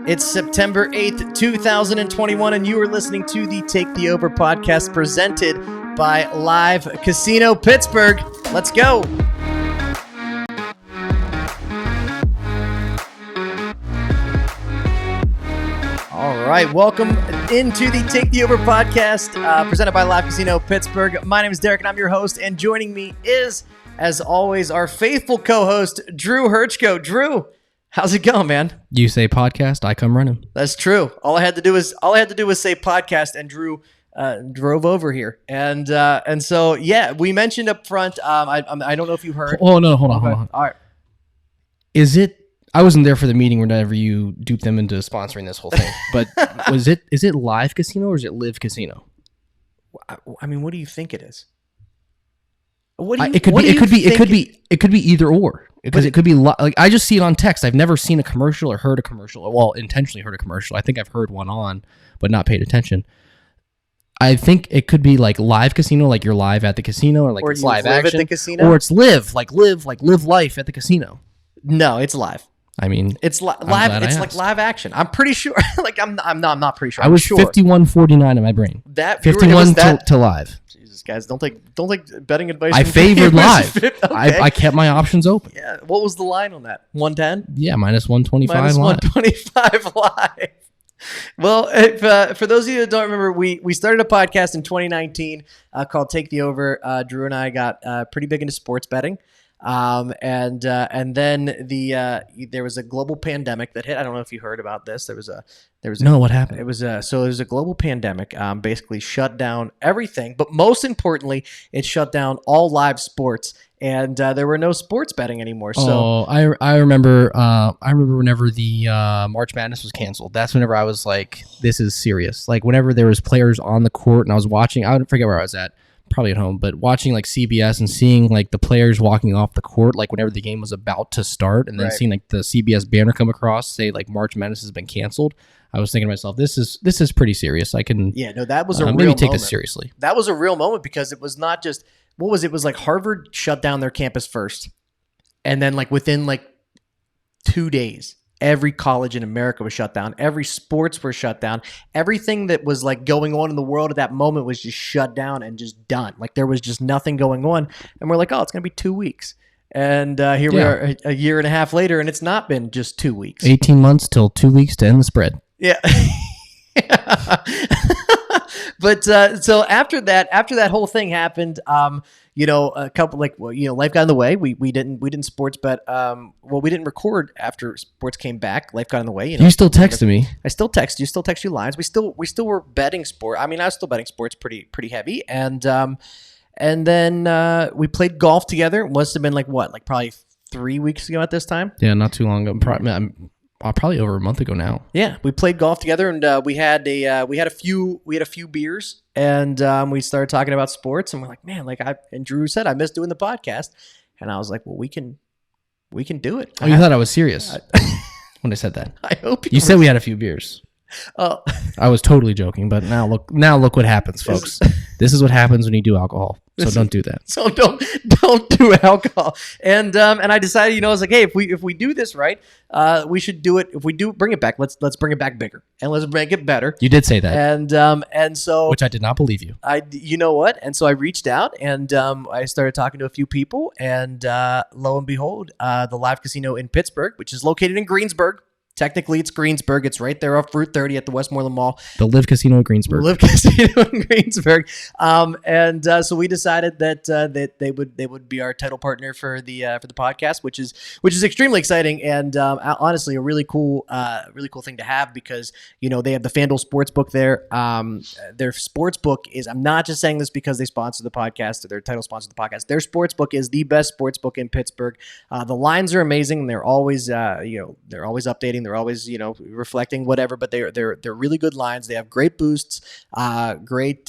It's September 8th, 2021, and you are listening to the Take the Over podcast presented by Live Casino Pittsburgh. Let's go. All right, welcome into the Take the Over podcast presented by Live Casino Pittsburgh. My name is Derek, and I'm your host, and joining me is, as always, our faithful co-host, Drew Herchko. Drew, how's it going, man? You say podcast, I come running. That's true. All I had to do was say podcast, and Drew drove over here. And so yeah, we mentioned up front. I don't know if you heard. Oh no, hold on. All right. Is it? I wasn't there for the meeting whenever you duped them into sponsoring this whole thing. But is it Live Casino or is it Live Casino? I mean, what do you think it is? It could be either or. Because it could be like I just see it on text. I've never seen a commercial or heard a commercial. Well, intentionally heard a commercial. I think I've heard one on, but not paid attention. I think it could be like Live Casino, like you're live at the casino, or like it's live action at the casino, or it's live life at the casino. No, it's live. I mean, it's live. It's like live action. I'm pretty sure. Like I'm not pretty sure. I was 51-49 in my brain. That 51 to live. Guys, don't take betting advice. I favored live. Okay. I kept my options open. Yeah. What was the line on that? 110? Yeah, minus 125 minus live. 125 live. Well, if, for those of you that don't remember, we started a podcast in 2019 called Take the Over. Drew and I got pretty big into sports betting. And then there was a global pandemic that hit. I don't know if you heard about this. No, what happened? It was a global pandemic, basically shut down everything, but most importantly, it shut down all live sports, and there were no sports betting anymore. So I remember whenever the March Madness was canceled. That's whenever I was like, this is serious. Like whenever there was players on the court and I was watching, I forget where I was at. Probably at home, but watching like CBS and seeing like the players walking off the court, like whenever the game was about to start, and then seeing like the CBS banner come across, say like March Madness has been canceled. I was thinking to myself, this is pretty serious. I can that was a real maybe take moment. this seriously. That was a real moment because it was not just it was like Harvard shut down their campus first, and then like within like 2 days. Every college in America was shut down. Every sports were shut down. Everything that was like going on in the world at that moment was just shut down and just done. Like there was just nothing going on. And we're like, oh, it's going to be 2 weeks. And here we are a year and a half later, and it's not been just 2 weeks. 18 months till 2 weeks to end the spread. Yeah. But so after that whole thing happened, a couple life got in the way. We didn't sports bet. We didn't record after sports came back. Life got in the way. You still texted me. I still text you. Still text you lines. We still were betting sport. I mean, I was still betting sports pretty heavy. And then we played golf together. It must have been probably 3 weeks ago at this time. Yeah, not too long ago. Probably over a month ago now. Yeah, we played golf together, and we had a few beers, and we started talking about sports, and we're like, man, and Drew said, I miss doing the podcast, and I was like, well, we can do it. Oh, you thought I was serious when I said that? I hope you said we had a few beers. Oh, I was totally joking, but now look what happens, folks. This is what happens when you do alcohol. So don't do that. So don't do alcohol. And I decided, I was like, hey, if we do this right, we should do it. If we do bring it back, let's bring it back bigger and let's make it better. You did say that. And so which I did not believe you. You know what? And so I reached out and I started talking to a few people, and lo and behold, the Live Casino in Pittsburgh, which is located in Greensburg. Technically, it's Greensburg. It's right there off Route 30 at the Westmoreland Mall. The Live Casino in Greensburg. Live Casino in Greensburg. So we decided that they would be our title partner for the podcast, which is extremely exciting and honestly a really cool thing to have because they have the FanDuel Sportsbook there. Their sportsbook is. I'm not just saying this because they sponsor the podcast or their title sponsor the podcast. Their sportsbook is the best sportsbook in Pittsburgh. The lines are amazing. They're always they're always updating. They're always, reflecting whatever, but they're really good lines. They have great boosts, great,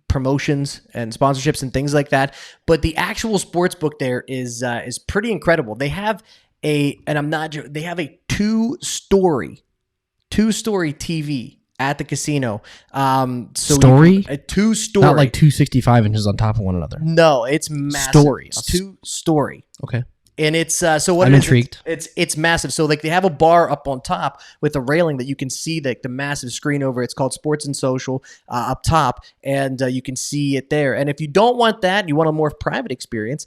promotions and sponsorships and things like that. But the actual sports book there is pretty incredible. They have they have a two-story TV at the casino. Story? A two-story. Not like 265 inches on top of one another. No, it's massive. Stories. Two-story. Okay. And it's so what I'm it is, intrigued. It's massive. So like they have a bar up on top with a railing that you can see the massive screen over. It's called Sports and Social up top, and you can see it there. And if you don't want that, you want a more private experience.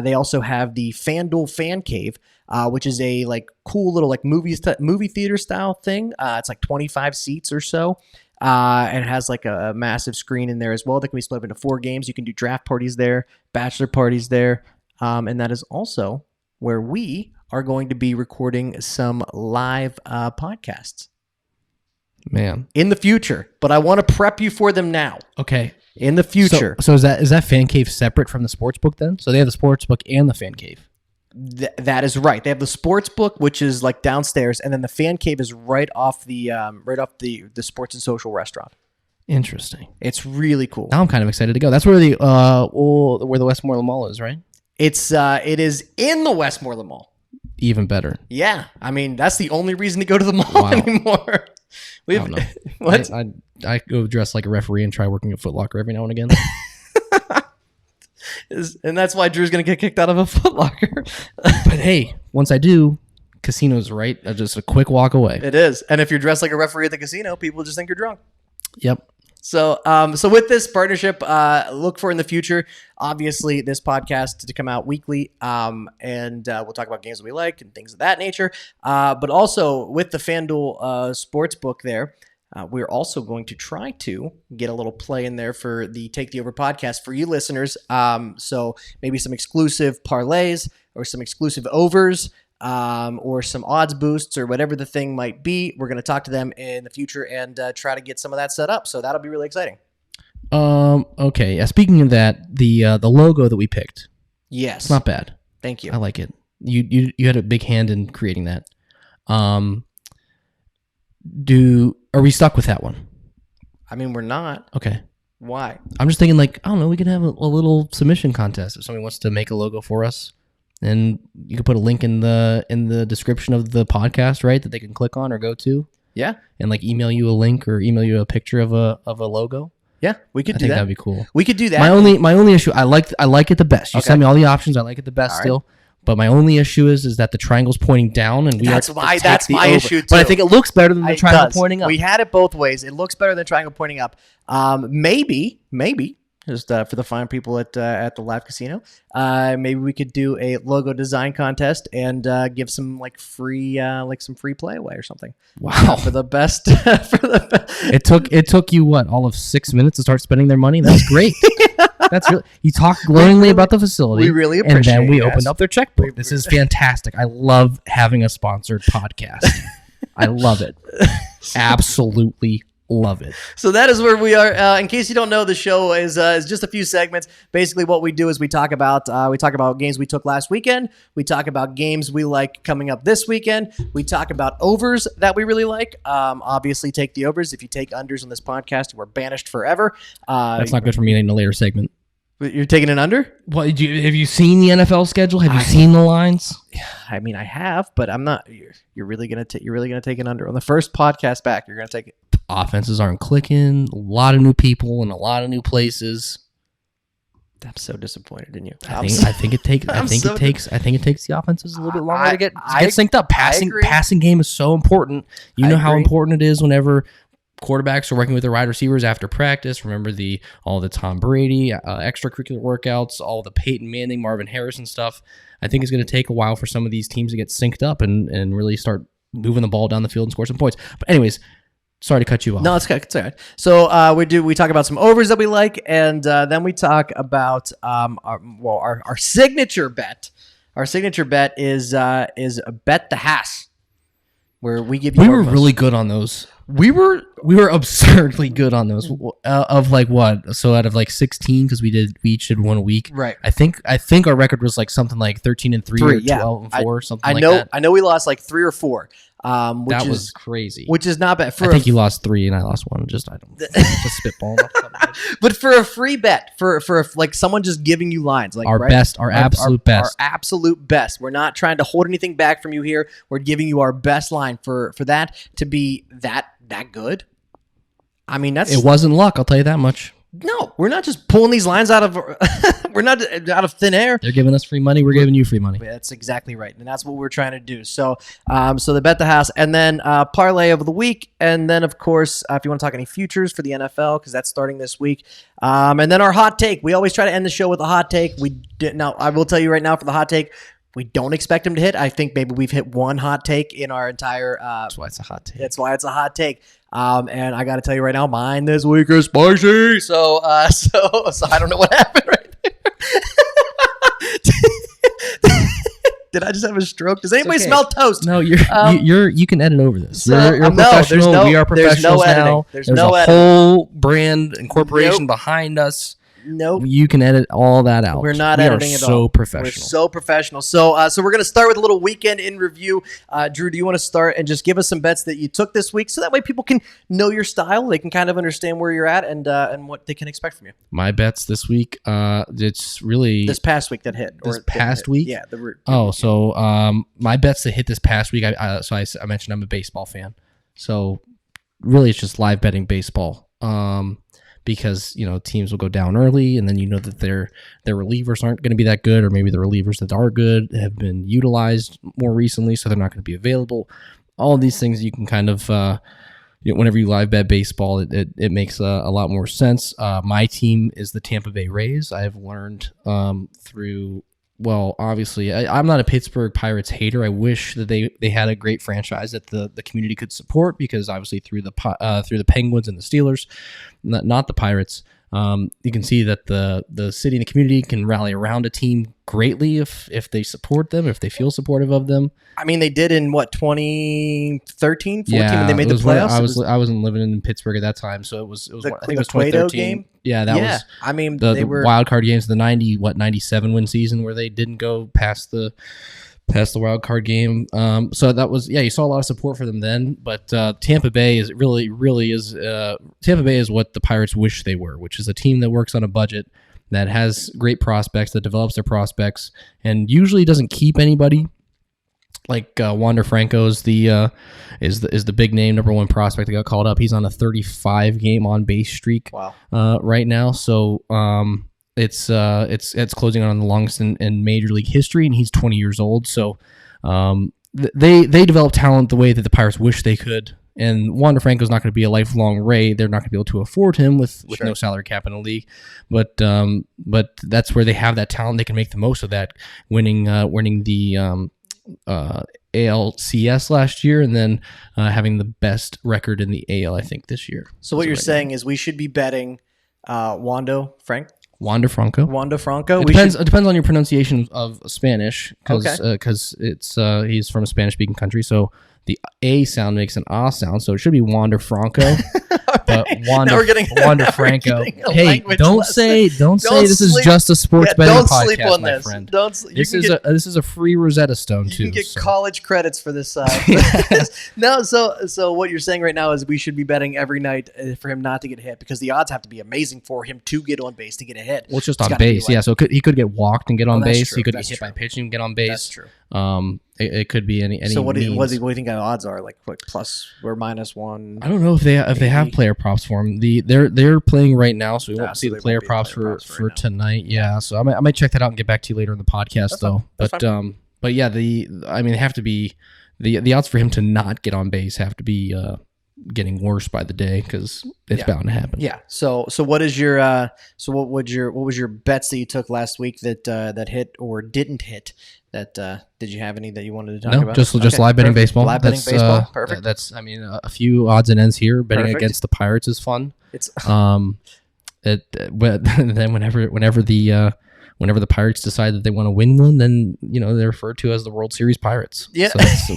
They also have the FanDuel Fan Cave, which is a like cool little like movie theater style thing. It's like 25 seats or so. And it has like a massive screen in there as well that can be split up into 4 games. You can do draft parties there, bachelor parties there. And that is also where we are going to be recording some live podcasts. Man. In the future. But I want to prep you for them now. Okay. In the future. So is that fan cave separate from the sports book then? So they have the sports book and the fan cave. That is right. They have the sports book, which is like downstairs, and then the fan cave is right off the Sports and Social restaurant. Interesting. It's really cool. Now I'm kind of excited to go. That's where the Westmoreland Mall is, right? It is in the Westmoreland Mall. Even better. Yeah, I mean that's the only reason to go to the mall Wow. anymore. I don't know. What? I go dress like a referee and try working at Foot Locker every now and again. And that's why Drew's gonna get kicked out of a Foot Locker. But hey, once I do, casino's right. Just a quick walk away. It is, and if you're dressed like a referee at the casino, people just think you're drunk. Yep. So with this partnership, look for in the future, obviously this podcast to come out weekly, and we'll talk about games that we like and things of that nature. But also with the FanDuel Sportsbook there, we're also going to try to get a little play in there for the Take the Over podcast for you listeners. So maybe some exclusive parlays or some exclusive overs. Or some odds boosts or whatever the thing might be. We're going to talk to them in the future and try to get some of that set up. So that'll be really exciting. Okay. Speaking of that, the logo that we picked, Yes. it's not bad. Thank you. I like it. You had a big hand in creating that. Are we stuck with that one? I mean, we're not. Okay. Why? I'm just thinking like, I don't know, we could have a little submission contest if somebody wants to make a logo for us. And you can put a link in the description of the podcast, right? That they can click on or go to. Yeah. And like email you a link or email you a picture of a logo. Yeah, we could I do think that. that'd be cool. We could do that. My only issue, I like it the best. You sent me all the options. I like it the best All right. still. But my only issue is that the triangle's pointing down, and That's my over. issue too. But I think it looks better than the It triangle does. pointing up. We had it both ways. It looks better than the triangle pointing up. Maybe just for the fine people at the live casino, maybe we could do a logo design contest and give some like free play away or something. Wow. For the best. It took you what, all of 6 minutes to start spending their money? That's great. That's really, you talked glowingly about the facility. We really and appreciate then we it, guys. opened up their checkbook. This is fantastic. I love having a sponsored podcast. I love it. Absolutely love it. So that is where we are. In case you don't know, the show is just a few segments. Basically, what we do is we talk about games we took last weekend. We talk about games we like coming up this weekend. We talk about overs that we really like. Obviously, take the overs. If you take unders on this podcast, we're banished forever. That's not good for me in a later segment. You're taking an under? What have you seen the NFL schedule? Have you seen the lines? I mean, I have, but I'm not. You're really gonna take an under on the first podcast back. You're gonna take it. Offenses aren't clicking. A lot of new people in a lot of new places. I'm so disappointed in you. I think it takes the offenses a little bit longer to get synced up. agree. Passing game is so important. You know how agree. important it is whenever quarterbacks are working with their wide receivers after practice. Remember all the Tom Brady extracurricular workouts, all the Peyton Manning, Marvin Harrison stuff. I think it's going to take a while for some of these teams to get synced up and really start moving the ball down the field and score some points. But anyways, sorry to cut you off. No, it's all right. So we talk about some overs that we like, and then we talk about our signature bet. Our signature bet is bet the Haas, where we give you. We were really good on those. We were absurdly good on those. Of like what? So out of like 16, because we each did one a week. Right. I think our record was like something like 13-3 or 12-4, something like that. I know we lost like 3 or 4. That was crazy. Which is not bad. I think you lost 3 and I lost 1. Just spitballing off the top of my head. But for a free bet, for like someone just giving you lines, like our absolute best. We're not trying to hold anything back from you here. We're giving you our best line for that to be that good. I mean, it wasn't luck. I'll tell you that much. No, we're not just pulling these lines out of we're not out of thin air. They're giving us free money. We're giving you free money. That's exactly right, and that's what we're trying to do. So, so the bet the house, and then parlay of the week, and then of course, if you want to talk any futures for the NFL, because that's starting this week, and then our hot take. We always try to end the show with a hot take. We did now. I will tell you right now for the hot take. We don't expect him to hit. I think maybe we've hit one hot take in our entire. That's why it's a hot take. That's why it's a hot take. And I got to tell you right now, mine this week is spicy. So I don't know what happened right there. Did I just have a stroke? Does anybody smell toast? No, you can edit over this. You're a no, professional. We are professionals editing. now. There's no a editing. whole brand and corporation behind us. Nope. You can edit all that out. We're not editing at all. So professional. We're so professional. So we're going to start with a little weekend in review. Drew, do you want to start and just give us some bets that you took this week so that way people can know your style? They can kind of understand where you're at and what they can expect from you. My bets this week, it's really... This past week that hit. This past week? Yeah. My bets that hit this past week, I mentioned I'm a baseball fan. So really it's just live betting baseball. Because teams will go down early, and then that their relievers aren't going to be that good, or maybe the relievers that are good have been utilized more recently, so they're not going to be available. All of these things you can kind of, whenever you live bet baseball, it makes a lot more sense. My team is the Tampa Bay Rays. I have learned through. Well, obviously, I'm not a Pittsburgh Pirates hater. I wish that they had a great franchise that the community could support, because obviously through the Penguins and the Steelers, not the Pirates, you can see that the city and the community can rally around a team greatly if they support them, if they feel supportive of them. I mean, they did in 2013, 14, yeah, when they made the playoffs. I wasn't living in Pittsburgh at that time, so it was I think it was Cueto 2013 game. Yeah, that was. I mean, the wild card games, the 97 win season where they didn't go past the wild card game. So that was, you saw a lot of support for them then. But Tampa Bay is really is Tampa Bay is what the Pirates wish they were, which is a team that works on a budget, that has great prospects, that develops their prospects, and usually doesn't keep anybody. Like Wander Franco is the big name number one prospect that got called up. He's on a 35 game on base streak. Wow. Right now. So it's closing on the longest in Major League history, and he's 20 years old. So they develop talent the way that the Pirates wish they could. And Wander Franco's not going to be a lifelong Ray. They're not going to be able to afford him with no salary cap in the league. But that's where they have that talent. They can make the most of that, winning the ALCS last year, and then having the best record in the AL, I think, this year. So what you're saying is we should be betting Wander Franco. It depends on your pronunciation of Spanish, because it's he's from a Spanish-speaking country, so the A sound makes an A sound, so it should be Wander Franco. But Wander Franco. Hey, don't say this is just a sports betting podcast, sleep on my this. friend. This is a free Rosetta Stone too. You can get college credits for this. No, so what you're saying right now is we should be betting every night for him not to get hit, because the odds have to be amazing for him to get on base to get a hit. Well, it's just on base, So he could get walked and get on base. He could get hit by pitching and get on base. That's true. It could be any. So what do you think the odds are? Like what, plus or minus one? I don't know if they have player props for him. They're playing right now, so we won't see the player props for tonight. Yeah, so I might check that out and get back to you later in the podcast though. But yeah, they have to be the odds for him to not get on base have to be getting worse by the day, because it's bound to happen. Yeah. So what is your what was your bets that you took last week that hit or didn't hit? Did you have any that you wanted to talk about? Just live betting baseball. Live betting baseball. Perfect. That's a few odds and ends here. Betting against the Pirates is fun. It's but then whenever the Pirates decide that they want to win one, then they're referred to as the World Series Pirates. Yeah. So that's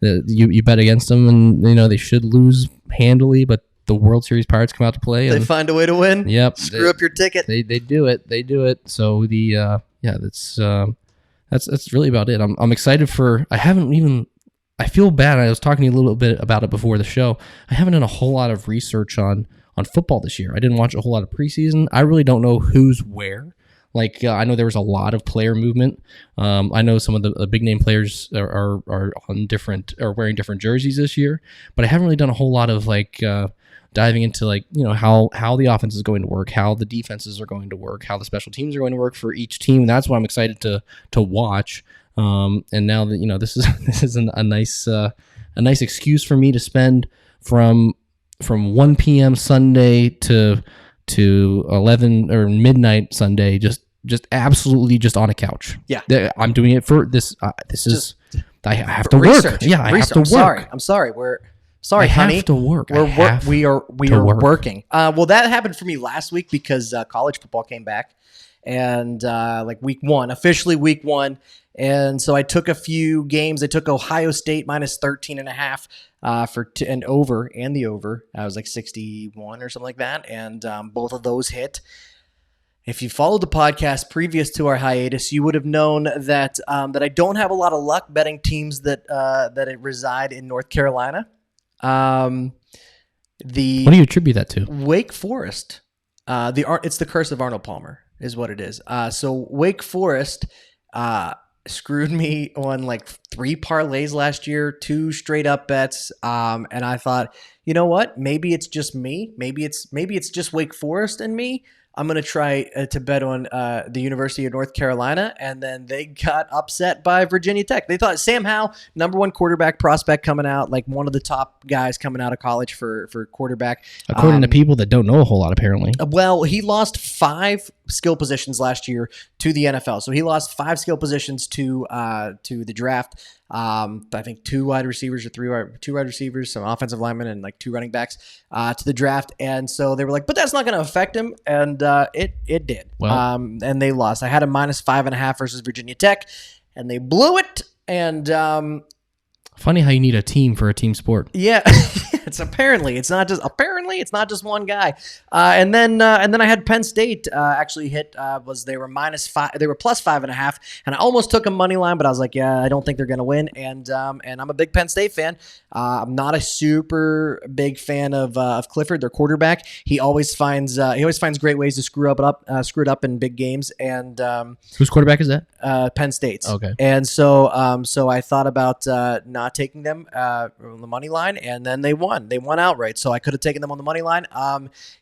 you bet against them, and they should lose handily, but the World Series Pirates come out to play. They find a way to win. Yep. Screw up your ticket. They do it. They do it. So that's really about it. I'm excited for. I feel bad. I was talking to you a little bit about it before the show. I haven't done a whole lot of research on football this year. I didn't watch a whole lot of preseason. I really don't know who's where. I know there was a lot of player movement. I know some of the big name players are on wearing different jerseys this year, but I haven't really done a whole lot of diving into like, you know, how the offense is going to work, how the defenses are going to work, how the special teams are going to work for each team. And that's what I'm excited to watch. And now that, you know, this is a nice excuse for me to spend from 1 p.m. Sunday to 11 or midnight Sunday, just absolutely just on a couch. Yeah. I'm doing it for this. This is, I have to work. Yeah, I have to work. I'm sorry. Sorry, I honey. have to work. We are work. working. Well, that happened for me last week because college football came back, and like week 1, officially week 1. And so I took a few games. I took Ohio State minus 13.5 and over, and the over. I was like 61 or something like that, and both of those hit. If you followed the podcast previous to our hiatus, you would have known that that I don't have a lot of luck betting teams that reside in North Carolina. What do you attribute that to? Wake Forest. It's the curse of Arnold Palmer is what it is. So Wake Forest screwed me on like 3 parlays last year, 2 straight up bets. And I thought, you know what? Maybe it's just me. Maybe it's just Wake Forest and me. I'm going to try to bet on the University of North Carolina, and then they got upset by Virginia Tech. They thought Sam Howell, number 1 quarterback prospect coming out, like one of the top guys coming out of college for quarterback. According to people that don't know a whole lot, apparently. Well, he lost 5 skill positions last year to the NFL. So he lost 5 skill positions to the draft. I think 2 wide receivers or 2 wide receivers, some offensive linemen, and like 2 running backs to the draft. And so they were like, but that's not going to affect him. And it did. Well, and they lost. I had a minus 5.5 versus Virginia Tech, and they blew it. And funny how you need a team for a team sport. Yeah, it's not just one guy. And then I had Penn State actually hit. They were minus 5. They were plus 5.5, and I almost took a money line, but I was like, yeah, I don't think they're going to win. And I'm a big Penn State fan. I'm not a super big fan of Clifford, their quarterback. He always finds great ways to screw it up in big games. And whose quarterback is that? Penn State's. Okay. And so I thought about not taking them on the money line, and then they won. They won outright. So I could have taken them on the money line.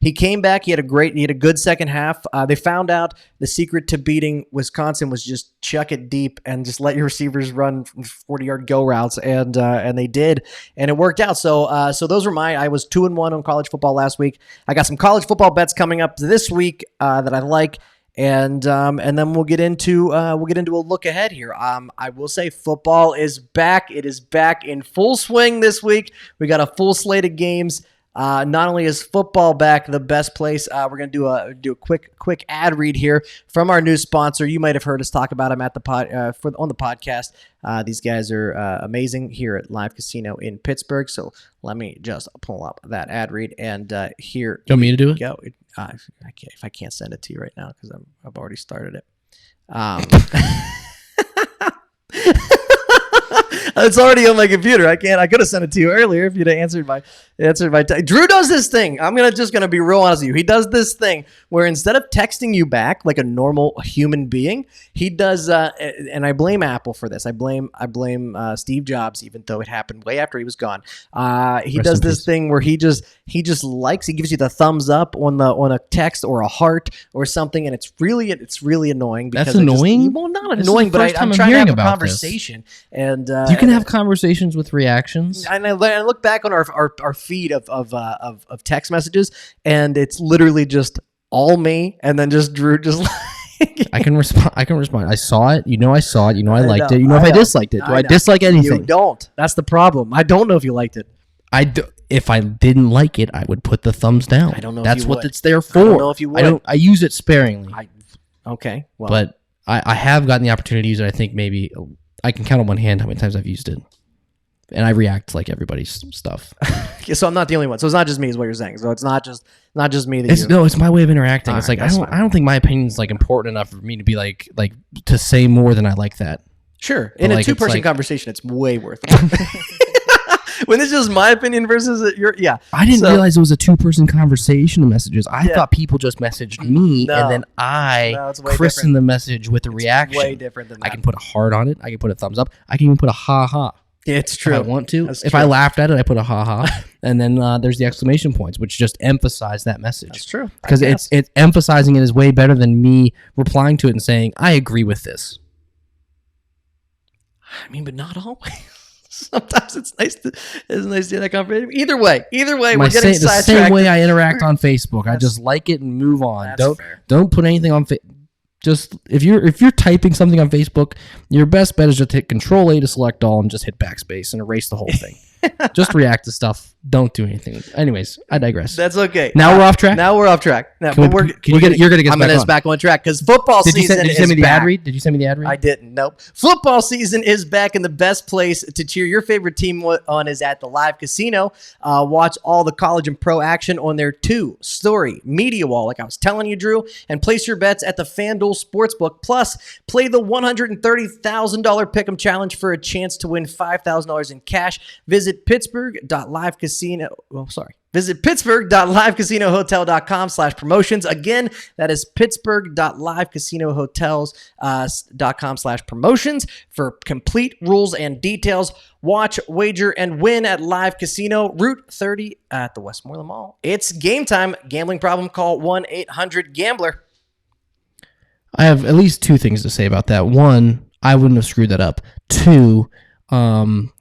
He came back. He had a good second half. They found out the secret to beating Wisconsin was just chuck it deep and just let your receivers run 40-yard go routes, and they did, and it worked out. So those were I was 2-1 on college football last week. I got some college football bets coming up this week that I like. And then we'll get into a look ahead here. I will say football is back. It is back in full swing this week. We got a full slate of games. Not only is football back, the best place. We're gonna do a quick ad read here from our new sponsor. You might have heard us talk about them at the on the podcast. These guys are amazing here at Live Casino in Pittsburgh. So let me just pull up that ad read, and here you want me to do it? Go. If I can't send it to you right now because I've already started it. It's already on my computer. I could have sent it to you earlier if you'd have answered my Drew does this thing. I'm just gonna be real honest with you. He does this thing where instead of texting you back like a normal human being, he does. And I blame Apple for this. I blame Steve Jobs, even though it happened way after he was gone. He does this thing where he gives you the thumbs up on a text or a heart or something, and it's really annoying. Because that's annoying. Well, not annoying, but I'm trying to have a conversation. And you can have conversations with reactions. And I look back on our feed of text messages, and it's literally just all me, and then just Drew just like I can respond. I saw it. I saw it. I liked it. If I disliked it. Do I dislike anything? You don't. That's the problem. I don't know if you liked it. If I didn't like it, I would put the thumbs down. I don't know. That's if you what would. it's there for. I don't know if you would. I use it sparingly. Okay. Well, but I have gotten the opportunity to use it. I think maybe I can count on one hand how many times I've used it. And I react like everybody's stuff. So I'm not the only one. So it's not just me, is what you're saying. So it's not just me that it's my way of interacting. It's like I don't think my opinion is like important enough for me to be like to say more than I like that. Sure. In a 2-person conversation, it's way worth it. When it's just my opinion versus yeah. I didn't realize it was a 2-person conversation of messages. I thought people just messaged me, and then I christened the message with a reaction. Way different than that. I can put a heart on it. I can put a thumbs up. I can even put a ha ha. It's true. If I want to. That's If true. I laughed at it, I put a ha-ha. And then there's the exclamation points, which just emphasize that message. That's true. Because it's emphasizing it is way better than me replying to it and saying, I agree with this. I mean, but not always. Sometimes it's nice to hear that conversation. Either way, we're getting the sidetracked. same way I interact on Facebook. I just like it and move on. That's fair. Don't put anything on just if you're typing something on Facebook, your best bet is just hit Control A to select all and just hit backspace and erase the whole thing. Just react to stuff. Don't do anything. Anyways, I digress. That's okay. Now we're off track. Now we're off track. Now, You're but gonna get I'm going to get back on track because football Did you season send me is the back. ad read? Did you send me the ad read? I didn't. Nope. Football season is back, and the best place to cheer your favorite team on is at the Live Casino. Watch all the college and pro action on their two-story media wall, like I was telling you, Drew, and place your bets at the FanDuel Sportsbook. Plus, play the $130,000 Pick'em Challenge for a chance to win $5,000 in cash. Visit Pittsburgh.livecasinohotel.com/promotions. Again, that is Pittsburgh.livecasinohotels.com/promotions for complete rules and details. Watch, wager, and win at Live Casino, Route 30 at the Westmoreland Mall. It's game time. Gambling problem? Call 1-800-GAMBLER. I have at least two things to say about that. One, I wouldn't have screwed that up. Two,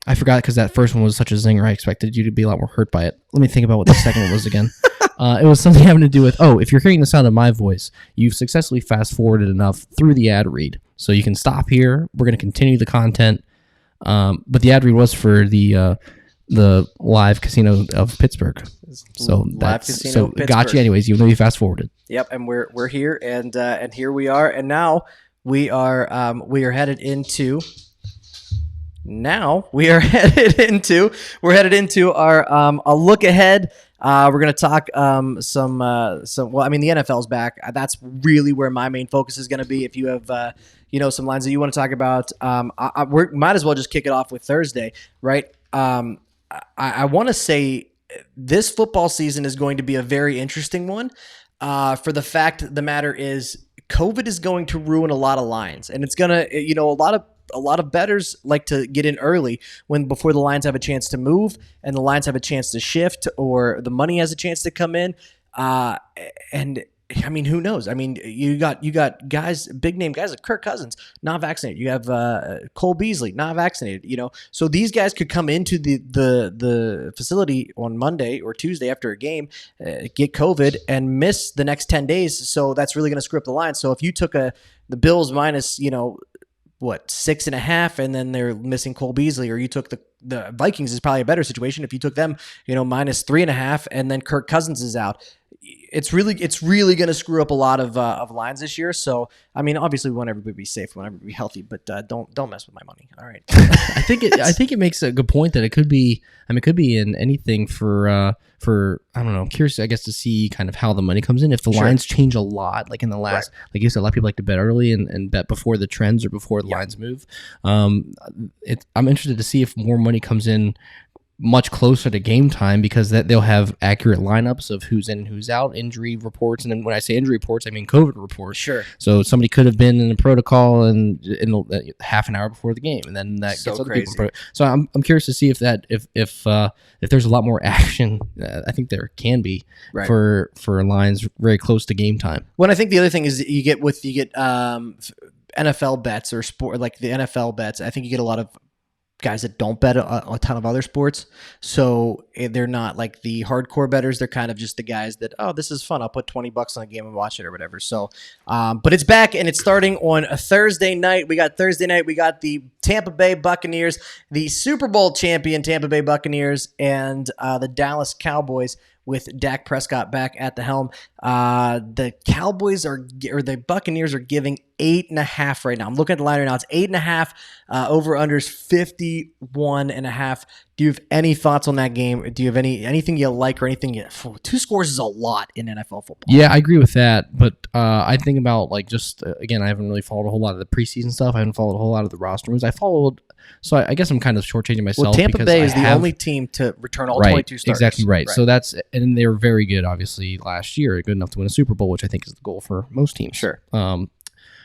I forgot because that first one was such a zinger. I expected you to be a lot more hurt by it. Let me think about what the second one was again. It was something having to do with, if you're hearing the sound of my voice, you've successfully fast-forwarded enough through the ad read. So you can stop here. We're going to continue the content. But the ad read was for the Live Casino of Pittsburgh. So it got you anyways, even though you fast-forwarded. Yep, and we're here, and here we are. And now we are headed into... we're headed into our a look ahead. We're going to talk some. Well, I mean, the NFL's back. That's really where my main focus is going to be. If you have some lines that you want to talk about, we might as well just kick it off with Thursday, right? I want to say this football season is going to be a very interesting one. For the fact of the matter is, COVID is going to ruin a lot of lines, and it's gonna, a lot of bettors like to get in early before the lines have a chance to move and the lines have a chance to shift or the money has a chance to come in. And I mean, who knows? I mean, you got guys, big name guys like Kirk Cousins, not vaccinated. You have Cole Beasley, not vaccinated. So these guys could come into the facility on Monday or Tuesday after a game, get COVID, and miss the next 10 days. So that's really going to screw up the line. So if you took the Bills minus, 6.5, and then they're missing Cole Beasley, or you took the Vikings is probably a better situation if you took them, minus 3.5, and then Kirk Cousins is out. It's really going to screw up a lot of lines this year. So I mean, obviously we want everybody to be safe, we want everybody to be healthy, but don't mess with my money. All right. I think it makes a good point that it could be. I mean, it could be in anything for I don't know. Curious, I guess, to see kind of how the money comes in. If the lines change a lot, like in the last, like you said, a lot of people like to bet early and bet before the trends or before the lines move. I'm interested to see if more money comes in much closer to game time, because they'll have accurate lineups of who's in and who's out, injury reports, and then when I say injury reports, I mean COVID reports. Sure. So somebody could have been in a protocol and in half an hour before the game, and then that gets other people. So I'm curious to see if there's a lot more action. I think there can be for lines very close to game time. Well, I think the other thing is that you get NFL bets or sport, like the NFL bets. I think you get a lot of guys that don't bet a ton of other sports, so they're not like the hardcore bettors. They're kind of just the guys that, this is fun, I'll put $20 on a game and watch it or whatever. So but it's back, and it's starting on a Thursday night. We got the Tampa Bay Buccaneers, the Super Bowl champion Tampa Bay Buccaneers, and the Dallas Cowboys with Dak Prescott back at the helm. The Buccaneers are giving 8.5 right now. I'm looking at the line right now. It's 8.5. Over unders 51.5. Do you have any thoughts on that game? Do you have anything you like or anything? Two scores is a lot in NFL football. Yeah, I agree with that. But I think about again, I haven't really followed a whole lot of the preseason stuff. I haven't followed a whole lot of the roster moves. So I guess I'm kind of shortchanging myself. Well, Tampa Bay is the only team to return all 22 starters. Exactly right. So and they were very good, obviously, last year, good enough to win a Super Bowl, which I think is the goal for most teams. Sure.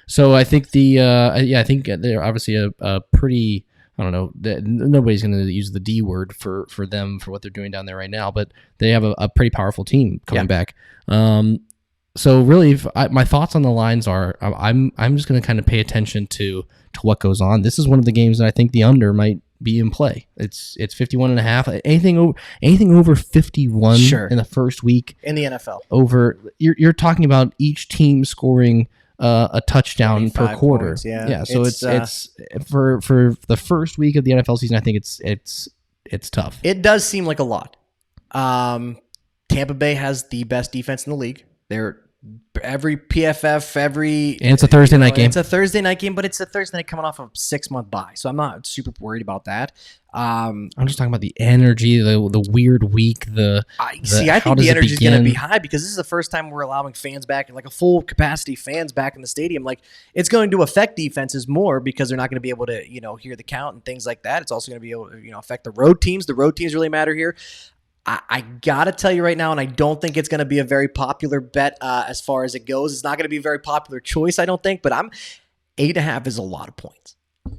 So I think I think they're obviously a pretty I don't know. Nobody's going to use the D word for them for what they're doing down there right now, but they have a pretty powerful team coming back. So really, my thoughts on the lines are, I'm just going to kind of pay attention to what goes on. This is one of the games that I think the under might be in play. It's 51.5. Anything over 51 in the first week in the NFL. Over you're talking about each team scoring a touchdown per quarter. Points, yeah. So it's for the first week of the NFL season. I think it's tough. It does seem like a lot. Tampa Bay has the best defense in the league. They're every PFF, and it's a Thursday night game. It's a Thursday night game, but it's a Thursday night coming off a 6-month bye, so I'm not super worried about that. I'm just talking about the energy, the weird week. I think the energy is going to be high because this is the first time we're allowing fans back, like a full capacity fans back in the stadium. Like, it's going to affect defenses more because they're not going to be able to, hear the count and things like that. It's also going to be able to, affect the road teams. The road teams really matter here. I got to tell you right now, and I don't think it's going to be a very popular bet as far as it goes. It's not going to be a very popular choice, I don't think, but 8.5 is a lot of points.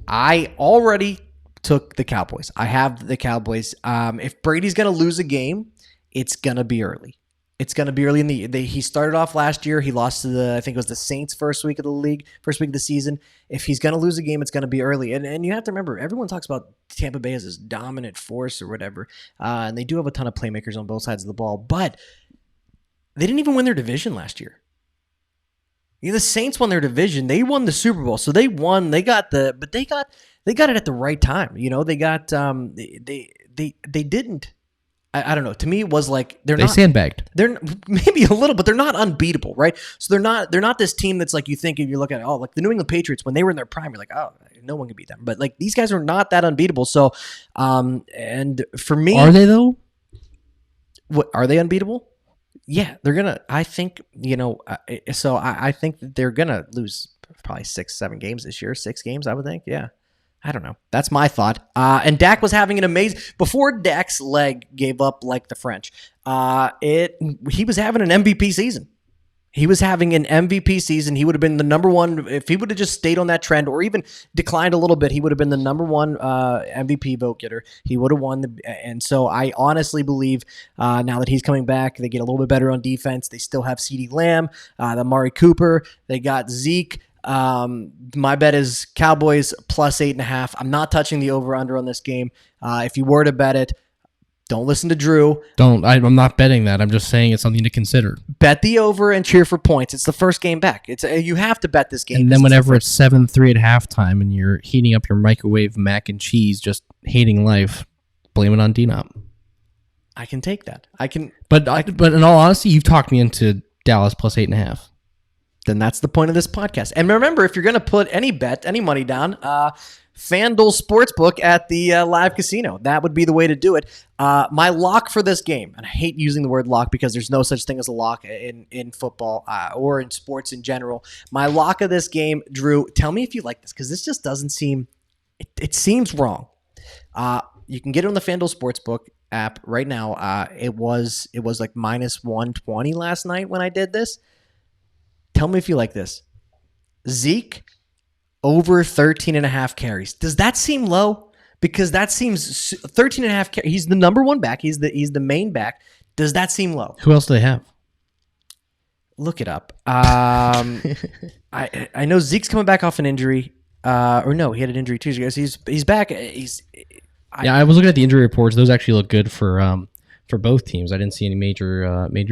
I already took the Cowboys. I have the Cowboys. If Brady's going to lose a game, it's going to be early. It's going to be early in he started off last year. He lost to I think it was the Saints first week of the season. If he's going to lose a game, it's going to be early. And you have to remember, everyone talks about Tampa Bay as this dominant force or whatever. And they do have a ton of playmakers on both sides of the ball, but they didn't even win their division last year. The Saints won their division. They won the Super Bowl. So they won. They got it at the right time. They got they didn't. I don't know. To me, it was like they sandbagged. They're maybe a little, but they're not unbeatable, right? So they're not this team that's like you think if you look at it, like the New England Patriots when they were in their prime, you're like, oh, no one can beat them. But like these guys are not that unbeatable. So, and for me, are they though? What are they unbeatable? Yeah, they're gonna. I think So I think that they're gonna lose probably 6-7 games this year. 6 games, I would think. Yeah. I don't know. That's my thought. And Dak was having an amazing before Dak's leg gave up like the French. He was having an MVP season. He was having an MVP season. He would have been the number one if he would have just stayed on that trend or even declined a little bit. He would have been the number one MVP vote getter. He would have won and so I honestly believe now that he's coming back, they get a little bit better on defense. They still have CeeDee Lamb, the Amari Cooper. They got Zeke. My bet is Cowboys plus 8.5. I'm not touching the over-under on this game. If you were to bet it, don't listen to Drew. I'm not betting that. I'm just saying it's something to consider. Bet the over and cheer for points. It's the first game back. You have to bet this game. And then whenever it's 7-3 at halftime and you're heating up your microwave mac and cheese, just hating life, blame it on D-Nop. I can take that. But in all honesty, you've talked me into Dallas plus 8.5. Then that's the point of this podcast. And remember, if you're going to put any money down, FanDuel Sportsbook at the live casino. That would be the way to do it. My lock for this game, and I hate using the word lock because there's no such thing as a lock in football or in sports in general. My lock of this game, Drew, tell me if you like this because this just doesn't seem, it seems wrong. You can get it on the FanDuel Sportsbook app right now. It was like minus 120 last night when I did this. Tell me if you like this. Zeke over 13.5 carries. Does that seem low? Because that seems 13.5 carries. He's the number one back. He's the main back. Does that seem low? Who else do they have? Look it up. I know Zeke's coming back off an injury. Or no, he had an injury 2 years ago. He's back. I was looking at the injury reports. Those actually look good for both teams. I didn't see any major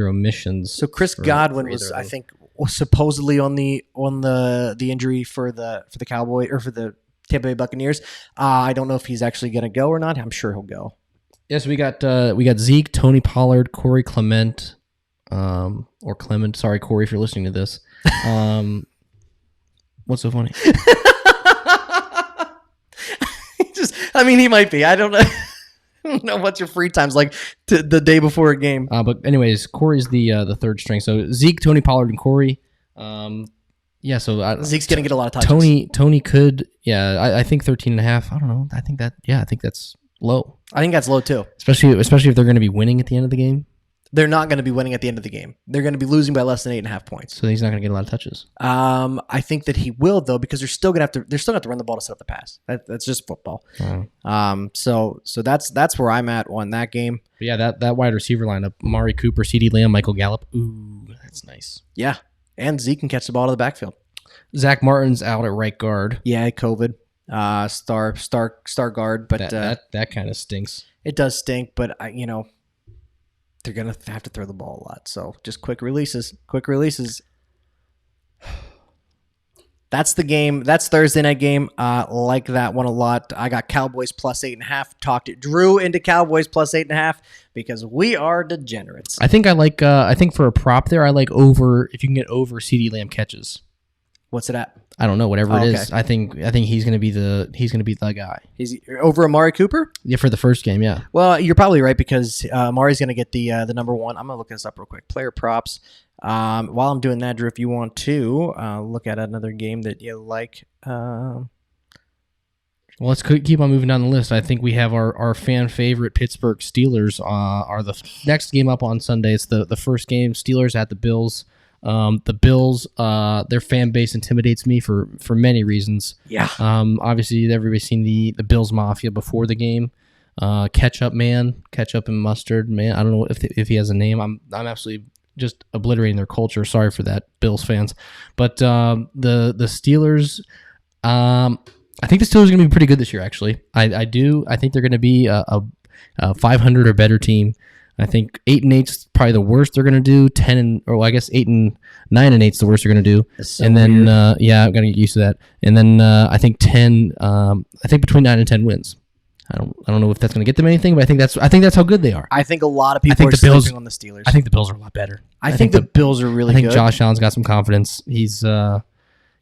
omissions. So Chris Godwin was, I think, supposedly on the injury for the Cowboy or for the Tampa Bay Buccaneers. I don't know if he's actually going to go or not. I'm sure he'll go. Yes, we got Zeke, Tony Pollard, Corey Clement, or Clement. Sorry, Corey, if you're listening to this. What's so funny? He might be. I don't know. I don't know what your free time's like the day before a game. But anyways, Corey's the third string. So Zeke, Tony Pollard, and Corey. So Zeke's gonna get a lot of touches. Tony could. Yeah, I think 13.5. I don't know. I think that's low. I think that's low too. Especially if they're going to be winning at the end of the game. They're not going to be winning at the end of the game. They're going to be losing by less than 8.5 points. So he's not going to get a lot of touches. I think that he will though, because they're still going to have to run the ball to set up the pass. That's just football. So that's where I'm at on that game. But yeah, that wide receiver lineup: Amari Cooper, CeeDee Lamb, Michael Gallup. Ooh, that's nice. Yeah, and Zeke can catch the ball to the backfield. Zach Martin's out at right guard. Yeah, COVID, star guard, but that kind of stinks. It does stink, but they're going to have to throw the ball a lot. So just quick releases. That's the game. That's Thursday night game. Like that one a lot. I got Cowboys plus 8.5. Talked Drew into Cowboys plus 8.5 because we are degenerates. I think I think for a prop there, I like over, if you can get over CeeDee Lamb catches. What's it at? I don't know, whatever it is. I think he's gonna be the guy. He's over Amari Cooper? Yeah, for the first game, yeah. Well, you're probably right because Amari's gonna get the number one. I'm gonna look this up real quick. Player props. While I'm doing that, Drew, if you want to look at another game that you like. Well, let's keep on moving down the list. I think we have our fan favorite Pittsburgh Steelers are the next game up on Sunday. It's the first game. Steelers at the Bills. The Bills, their fan base intimidates me for many reasons. Yeah. Obviously, everybody's seen the Bills Mafia before the game. Ketchup and Mustard Man. I don't know if he has a name. I'm absolutely just obliterating their culture. Sorry for that, Bills fans. But the Steelers, I think the Steelers are going to be pretty good this year. Actually, I do. I think they're going to be a 500 or better team. I think 8-8 is probably the worst they're gonna do. 8-9 and 8 is the worst they're gonna do. So and then I'm gonna get used to that. And then I think 10. I think between 9 and 10 wins. I don't know if that's gonna get them anything, but I think that's how good they are. I think a lot of people are sleeping on the Steelers. I think the Bills are a lot better. I think the Bills are really good. I think Josh Allen's got some confidence. He's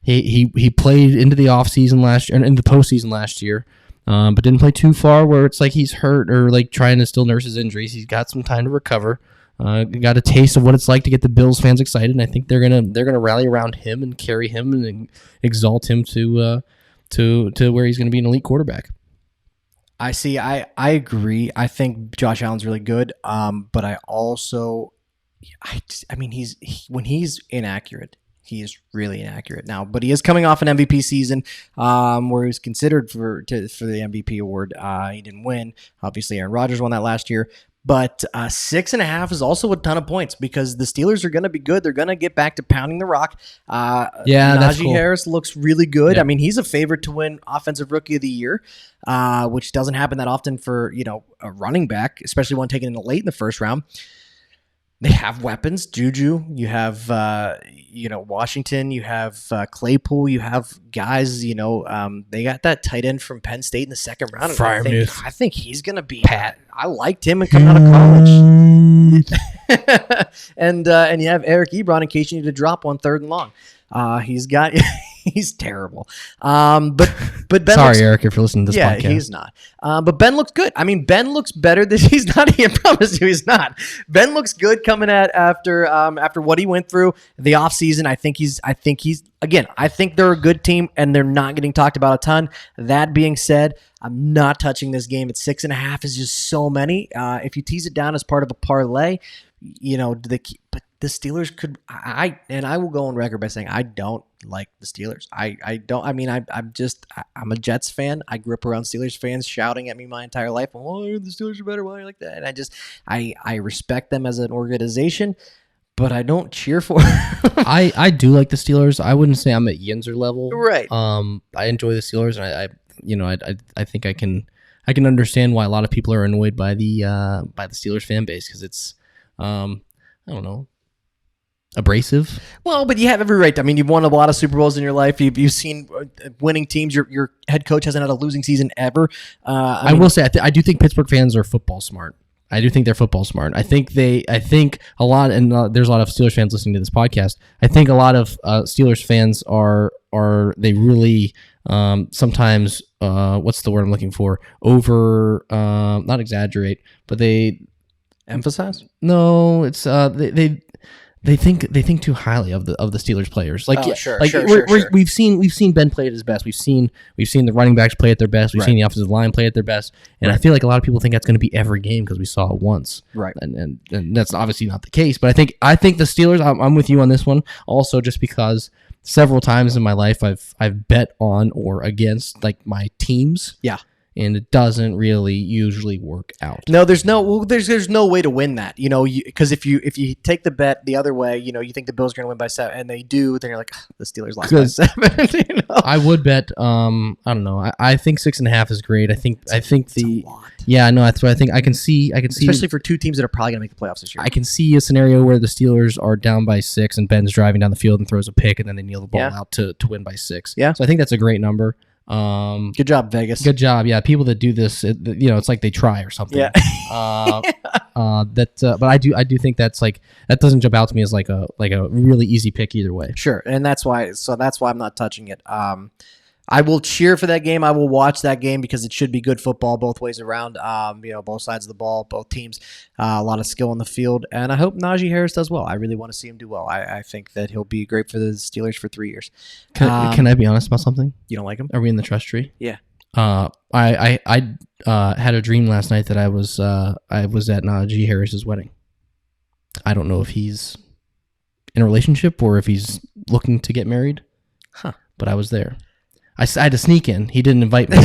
he played into the offseason last year and in the postseason last year. But didn't play too far where it's like he's hurt or like trying to still nurse his injuries. He's got some time to recover. Got a taste of what it's like to get the Bills fans excited, and I think they're gonna rally around him and carry him and exalt him to where he's gonna be an elite quarterback. I see. I agree. I think Josh Allen's really good. But I also, when he's inaccurate. He is really inaccurate now, but he is coming off an MVP season where he was considered for the MVP award. He didn't win. Obviously, Aaron Rodgers won that last year. But 6.5 is also a ton of points because the Steelers are going to be good. They're going to get back to pounding the rock. That's cool. Harris looks really good. Yeah. I mean, he's a favorite to win Offensive Rookie of the Year, which doesn't happen that often for a running back, especially one taken in late in the first round. They have weapons. Juju, you have Washington, you have Claypool, you have guys. They got that tight end from Penn State in the second round. I think he's gonna be Pat. I liked him coming out of college. and you have Eric Ebron in case you need to drop on 3rd and long. He's terrible. But Ben sorry, Eric, if you're listening to this podcast. Yeah, he's not. But Ben looks good. I mean, Ben looks better than he's not. I promise you, he's not. Ben looks good coming after what he went through the offseason. I think they're a good team and they're not getting talked about a ton. That being said, I'm not touching this game at 6.5 is just so many. If you tease it down as part of a parlay, but the Steelers could. I will go on record by saying I don't like the Steelers. I don't. I mean, I'm a Jets fan. I grew up around Steelers fans shouting at me my entire life. Oh, the Steelers are better. Why are you like that? And I respect them as an organization, but I don't cheer for them. I do like the Steelers. I wouldn't say I'm at Yinzer level. Right. I enjoy the Steelers, and I think I can understand why a lot of people are annoyed by the Steelers fan base because it's I don't know, abrasive. Well, but you have every right. I mean, you've won a lot of Super Bowls in your life. You've seen winning teams. Your head coach hasn't had a losing season ever. I will say I do think Pittsburgh fans are football smart. I do think they're football smart. I think a lot, and there's a lot of Steelers fans listening to this podcast. I think a lot of Steelers fans are they really sometimes what's the word I'm looking for? Not exaggerate, but they emphasize. No, it's they they think too highly of the Steelers players. Like, Sure. we've seen Ben play at his best. We've seen the running backs play at their best. We've seen the offensive line play at their best. And I feel like a lot of people think that's going to be every game because we saw it once. Right. And that's obviously not the case. But I think the Steelers. I'm with you on this one. Also, just because several times in my life I've bet on or against like my teams. Yeah. And it doesn't really usually work out. No, there's no way to win that, because if you take the bet the other way, you think the Bills are going to win by 7, and they do, then you're like, the Steelers lost by 7. I would bet. I don't know. I think 6.5 is great. I think the a lot. Yeah, no, that's what I think. I can see, especially for two teams that are probably going to make the playoffs this year. I can see a scenario where the Steelers are down by 6 and Ben's driving down the field and throws a pick and then they kneel the ball out to win by 6. Yeah. So I think that's a great number. Good job, Vegas. Good job. Yeah, people that do this, it's like they try or something. Yeah. But I do think that's like that doesn't jump out to me as like a really easy pick either way. Sure, and that's why I'm not touching it. I will cheer for that game. I will watch that game because it should be good football both ways around. Both sides of the ball, both teams, a lot of skill in the field, and I hope Najee Harris does well. I really want to see him do well. I think that he'll be great for the Steelers for 3 years. Can I be honest about something? You don't like him? Are we in the trust tree? Yeah. I had a dream last night that I was at Najee Harris's wedding. I don't know if he's in a relationship or if he's looking to get married. But I was there. I had to sneak in. He didn't invite me.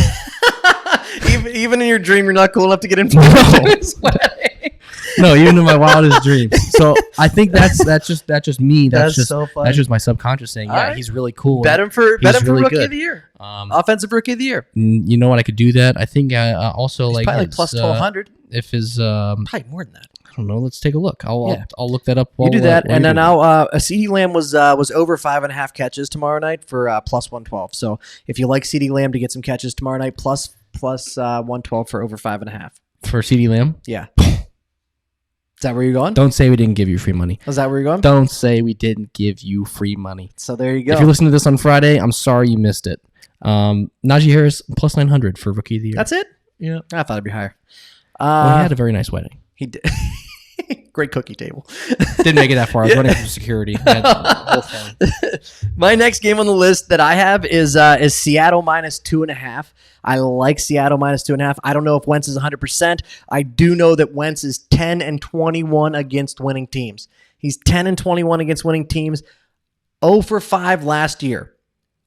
even in your dream, you're not cool enough to get into his wedding. No, even in my wildest dreams. So I think that's just me. That's so funny. That's just my subconscious saying, yeah, he's really cool. Bet him for really rookie good. of the year. Offensive rookie of the year. You know what? I could do that. I think also he's like probably like plus 1,200. If his probably more than that. I don't know. Let's take a look. I'll look that up. You do that, and then now CeeDee Lamb was over 5.5 catches tomorrow night for plus 112. So if you like CeeDee Lamb to get some catches tomorrow night, plus 112 for over 5.5 for CeeDee Lamb. Yeah. Is that where you're going? Don't say we didn't give you free money. Is that where you're going? Don't say we didn't give you free money. So there you go. If you're listening to this on Friday, I'm sorry you missed it. Najee Harris plus 900 for rookie of the year. That's it? Yeah. I thought it'd be higher. Well, he had a very nice wedding. He did. Great cookie table. Didn't make it that far. I was running from security. My next game on the list that I have is Seattle minus 2.5. I like Seattle minus 2.5. I don't know if Wentz is 100%. I do know that Wentz is 10-21 against winning teams. He's 10-21 against winning teams. 0 for 5 last year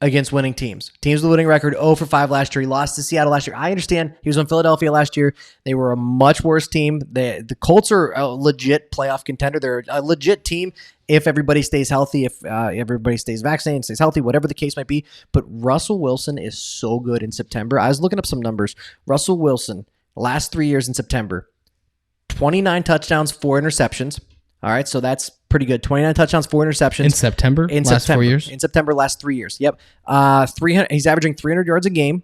against winning teams. Teams with a winning record, 0 for 5 last year. He lost to Seattle last year. I understand he was in Philadelphia last year. They were a much worse team. The Colts are a legit playoff contender. They're a legit team if everybody stays healthy, if everybody stays vaccinated, stays healthy, whatever the case might be. But Russell Wilson is so good in September. I was looking up some numbers. Russell Wilson, last 3 years in September, 29 touchdowns, 4 interceptions. All right, so that's pretty good. 29 touchdowns, 4 interceptions. In September? Last 4 years? In September, last 3 years. Yep. 300. He's averaging 300 yards a game,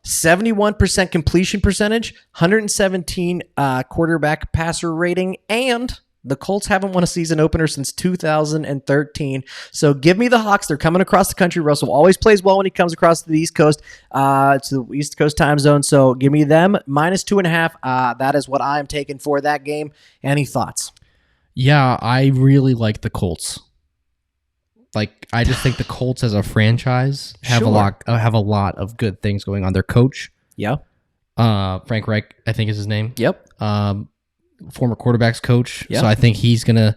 71% completion percentage, 117 quarterback passer rating, and the Colts haven't won a season opener since 2013. So give me the Hawks. They're coming across the country. Russell always plays well when he comes across to the East Coast, to the East Coast time zone. So give me them minus 2.5. That is what I'm taking for that game. Any thoughts? Yeah, I really like the Colts. Like, I just think the Colts as a franchise have a lot of good things going on. Their coach, Frank Reich, I think is his name. Yep. Former quarterbacks coach. Yep. So I think he's the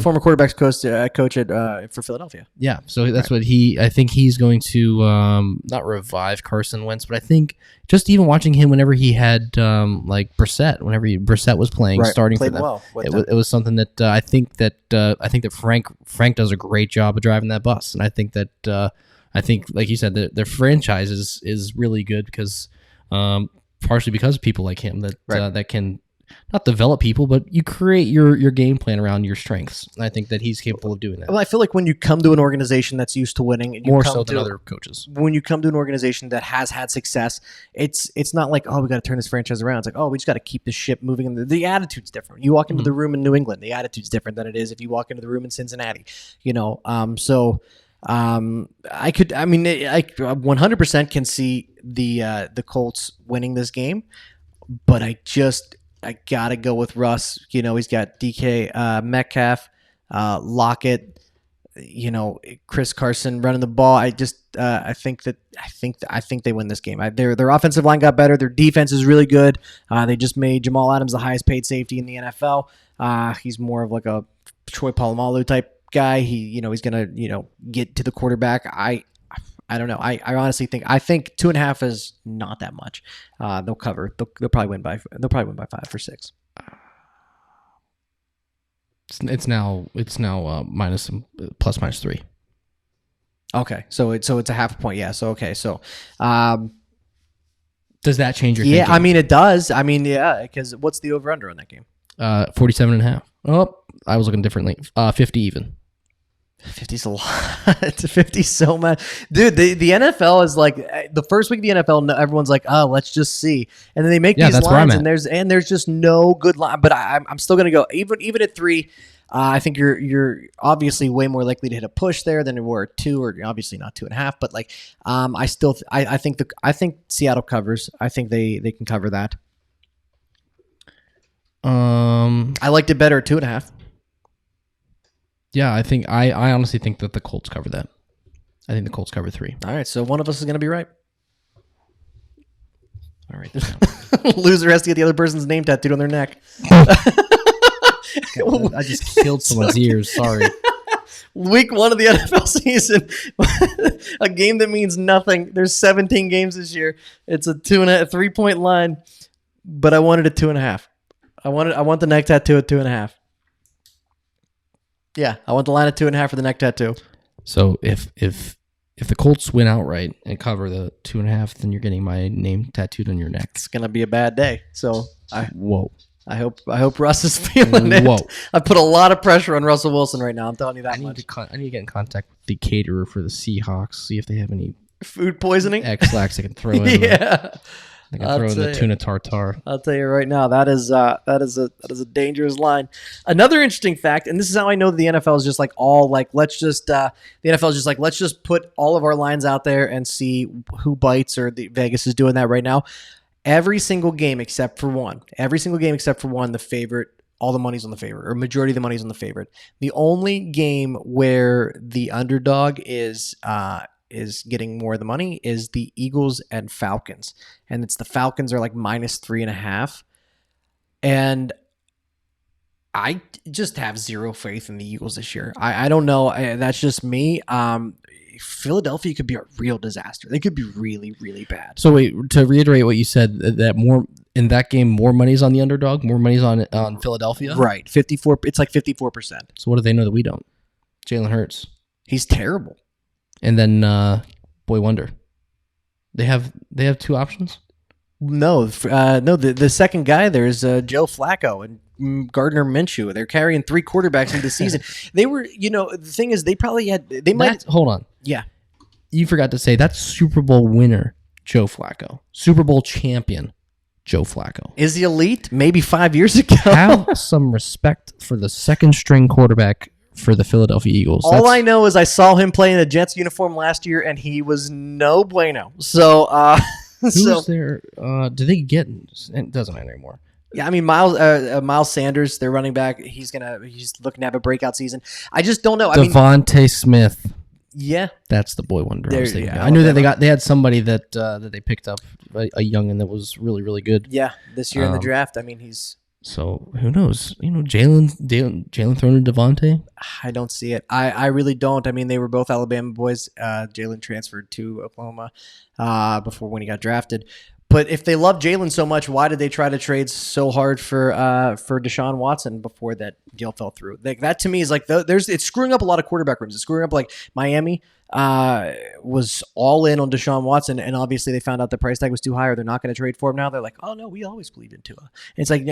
former quarterbacks coach for Philadelphia. Yeah. So that's what I think he's going to not revive Carson Wentz, but I think just even watching him whenever he had like Brissett, whenever Brissett was playing, starting for them, well it was something that I think that Frank does a great job of driving that bus, and I think like you said, their franchise is really good because partially because of people like him that can not develop people, but you create your game plan around your strengths. And I think that he's capable of doing that. Well, I feel like when you come to an organization that's used to winning, more so than other coaches. When you come to an organization that has had success, it's not like, oh, we got to turn this franchise around. It's like, oh, we just got to keep the ship moving. And the attitude's different. You walk into the room in New England, the attitude's different than it is if you walk into the room in Cincinnati. I 100% can see the Colts winning this game, but I gotta go with Russ. He's got DK Metcalf, Lockett, Chris Carson running the ball. I think they win this game. Their offensive line got better. Their defense is really good. They just made Jamal Adams the highest paid safety in the NFL. He's more of like a Troy Polamalu type guy. He's gonna get to the quarterback. I don't know. I honestly think 2.5 is not that much. They'll cover. They'll probably win by 5 or 6. It's now plus minus 3. Okay, so it's a half a point. Yeah. So okay. So does that change your yeah? thinking? I mean, it does. I mean, yeah. Because what's the over under on that game? 47.5. Oh, I was looking differently. 50 even. 50's a lot. 50's so much, dude. The NFL is like the first week of the NFL. Everyone's like, "Oh, let's just see," and then they make these lines, and there's just no good line. But I'm still gonna go even at 3. I think you're obviously way more likely to hit a push there than you were at 2, or obviously not 2.5. But like, I think Seattle covers. I think they can cover that. I liked it better at 2.5. Yeah, I honestly think that the Colts cover that. I think the Colts cover 3. All right, so one of us is going to be right. All right, loser has to get the other person's name tattooed on their neck. God, I just killed someone's ears. Sorry. Week 1 of the NFL season, a game that means nothing. There's 17 games this year. It's a 3-point line, but I wanted a 2.5. I want the neck tattoo at 2.5. Yeah, I want the line at 2.5 for the neck tattoo. So if the Colts win outright and cover the 2.5, then you're getting my name tattooed on your neck. It's gonna be a bad day. So whoa. I hope Russ is feeling it. Whoa. I put a lot of pressure on Russell Wilson right now. I'm telling you that much. I need to get in contact with the caterer for the Seahawks, see if they have any food poisoning. X-Lax I can throw in. Yeah. I can throw in the tuna tartare. I'll tell you right now, that is a dangerous line. Another interesting fact, and this is how I know the NFL is just like all like the NFL is just like let's just put all of our lines out there and see who bites, or the Vegas is doing that right now. Every single game except for one, the favorite, all the money's on the favorite, or majority of the money's on the favorite. The only game where the underdog is getting more of the money is the Eagles and Falcons. And it's the Falcons are like minus 3.5. And I just have zero faith in the Eagles this year. I don't know. That's just me. Philadelphia could be a real disaster. They could be really, really bad. So wait, to reiterate what you said, that more in that game, more money's on the underdog, more money's on Philadelphia? Right. 54. It's like 54%. So what do they know that we don't? Jalen Hurts. He's terrible. And then Boy Wonder. They have 2 options? No, the second guy there is Joe Flacco and Gardner Minshew. They're carrying 3 quarterbacks into the season. They were, the thing is, they probably had. They might hold on. Yeah, you forgot to say that's Super Bowl winner Joe Flacco, Super Bowl champion Joe Flacco. Is he elite? Maybe 5 years ago. Have some respect for the second string quarterback for the Philadelphia Eagles. All I know is I saw him play in a Jets uniform last year, and he was no bueno. So, who's there? Do they get? It doesn't matter anymore. Yeah, I mean Miles Sanders, their running back. He's looking to have a breakout season. I just don't know. Devontae Smith. Yeah, that's the boy wonder. I knew that they had somebody that they picked up, a youngin that was really, really good. Yeah, this year in the draft. I mean, he's. So who knows? Jalen throwing to Devontae? I don't see it. I really don't. I mean, they were both Alabama boys. Jalen transferred to Oklahoma before when he got drafted. But if they love Jalen so much, why did they try to trade so hard for Deshaun Watson before that deal fell through? That to me is like it's screwing up a lot of quarterback rooms. It's screwing up like Miami was all in on Deshaun Watson, and obviously they found out the price tag was too high, or they're not going to trade for him now. They're like, oh no, we always believed in Tua. And it's like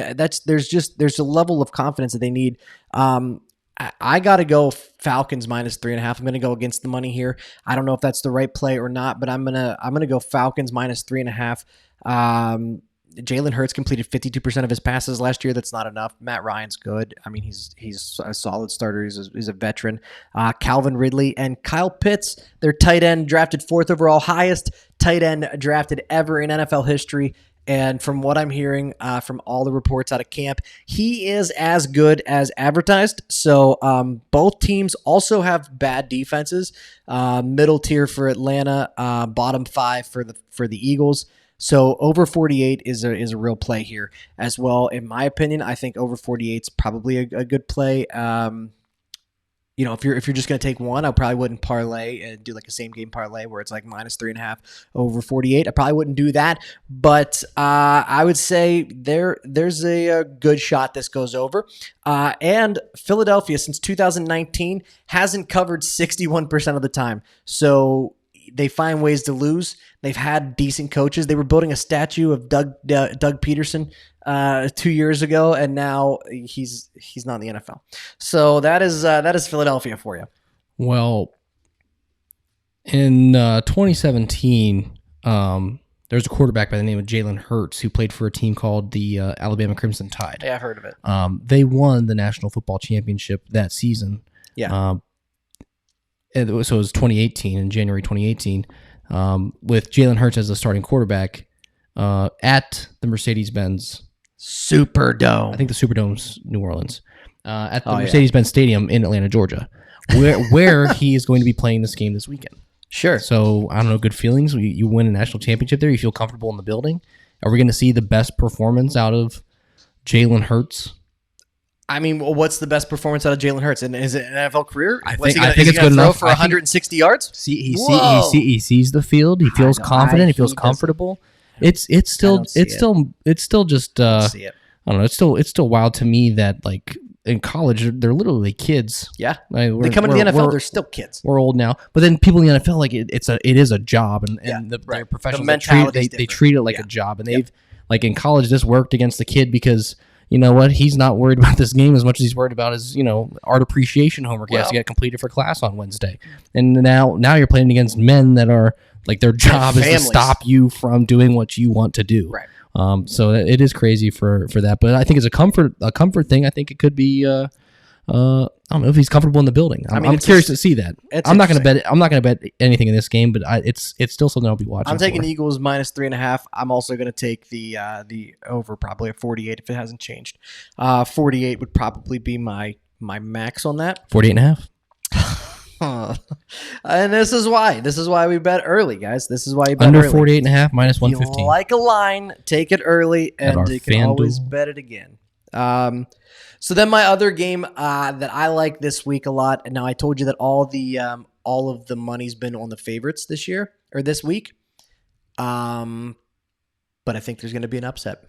there's a level of confidence that they need. I got to go Falcons minus 3.5. I'm going to go against the money here. I don't know if that's the right play or not, but I'm gonna go Falcons minus 3.5. Jalen Hurts completed 52% of his passes last year. That's not enough. Matt Ryan's good. I mean, he's a solid starter. He's a veteran. Calvin Ridley and Kyle Pitts, their tight end, drafted 4th overall, highest tight end drafted ever in NFL history. And from what I'm hearing from all the reports out of camp, he is as good as advertised. So both teams also have bad defenses. Middle tier for Atlanta, bottom 5 for the Eagles. So over 48 is a real play here as well. In my opinion, I think over 48 is probably a good play. If you're just going to take one, I probably wouldn't parlay and do like a same game parlay where it's like -3.5 over 48. I probably wouldn't do that, but I would say there's a good shot this goes over. And Philadelphia since 2019 hasn't covered 61% of the time, so they find ways to lose. They've had decent coaches. They were building a statue of Doug Peterson 2 years ago, and now he's not in the NFL. So that is Philadelphia for you. Well, in 2017, there's a quarterback by the name of Jalen Hurts who played for a team called the Alabama Crimson Tide. Yeah, I've heard of it. They won the National Football Championship that season. Yeah. So it was 2018, in January 2018, with Jalen Hurts as the starting quarterback at the Mercedes-Benz Superdome. I think the Superdome's New Orleans. At the Mercedes-Benz Stadium in Atlanta, Georgia, where he is going to be playing this game this weekend. Sure. So, I don't know, good feelings. You win a national championship there. You feel comfortable in the building. Are we going to see the best performance out of Jalen Hurts? I mean, what's the best performance out of Jalen Hurts? And is it an NFL career? I think it's good enough for 160 yards. He sees the field. He feels confident. He feels comfortable. It's still just I don't know. It's still wild to me that like in college they're literally kids. Yeah, they come into the NFL. They're still kids. We're old now, but then people in the NFL like it is a job, and their professionals they treat it like a job, and they've like in college this worked against the kid because. You know what? He's not worried about this game as much as he's worried about his, art appreciation homework he has to get completed for class on Wednesday. And now you're playing against men that are like their job is to stop you from doing what you want to do. Right. So it is crazy for that, but I think it's a comfort thing. I think it could be. I don't know if he's comfortable in the building. I'm curious to see that. I'm not going to bet anything in this game, but it's still something I'll be watching. I'm taking Eagles -3.5. I'm also going to take the over probably at 48 if it hasn't changed. 48 would probably be my max on that. 48.5. And this is why we bet early, guys. This is why you bet under early. 48.5 -115. If you like a line, take it early, and you can always bet it again. So then my other game that I like this week a lot, and now I told you that all of the money's been on the favorites this year or this week, but I think there's going to be an upset.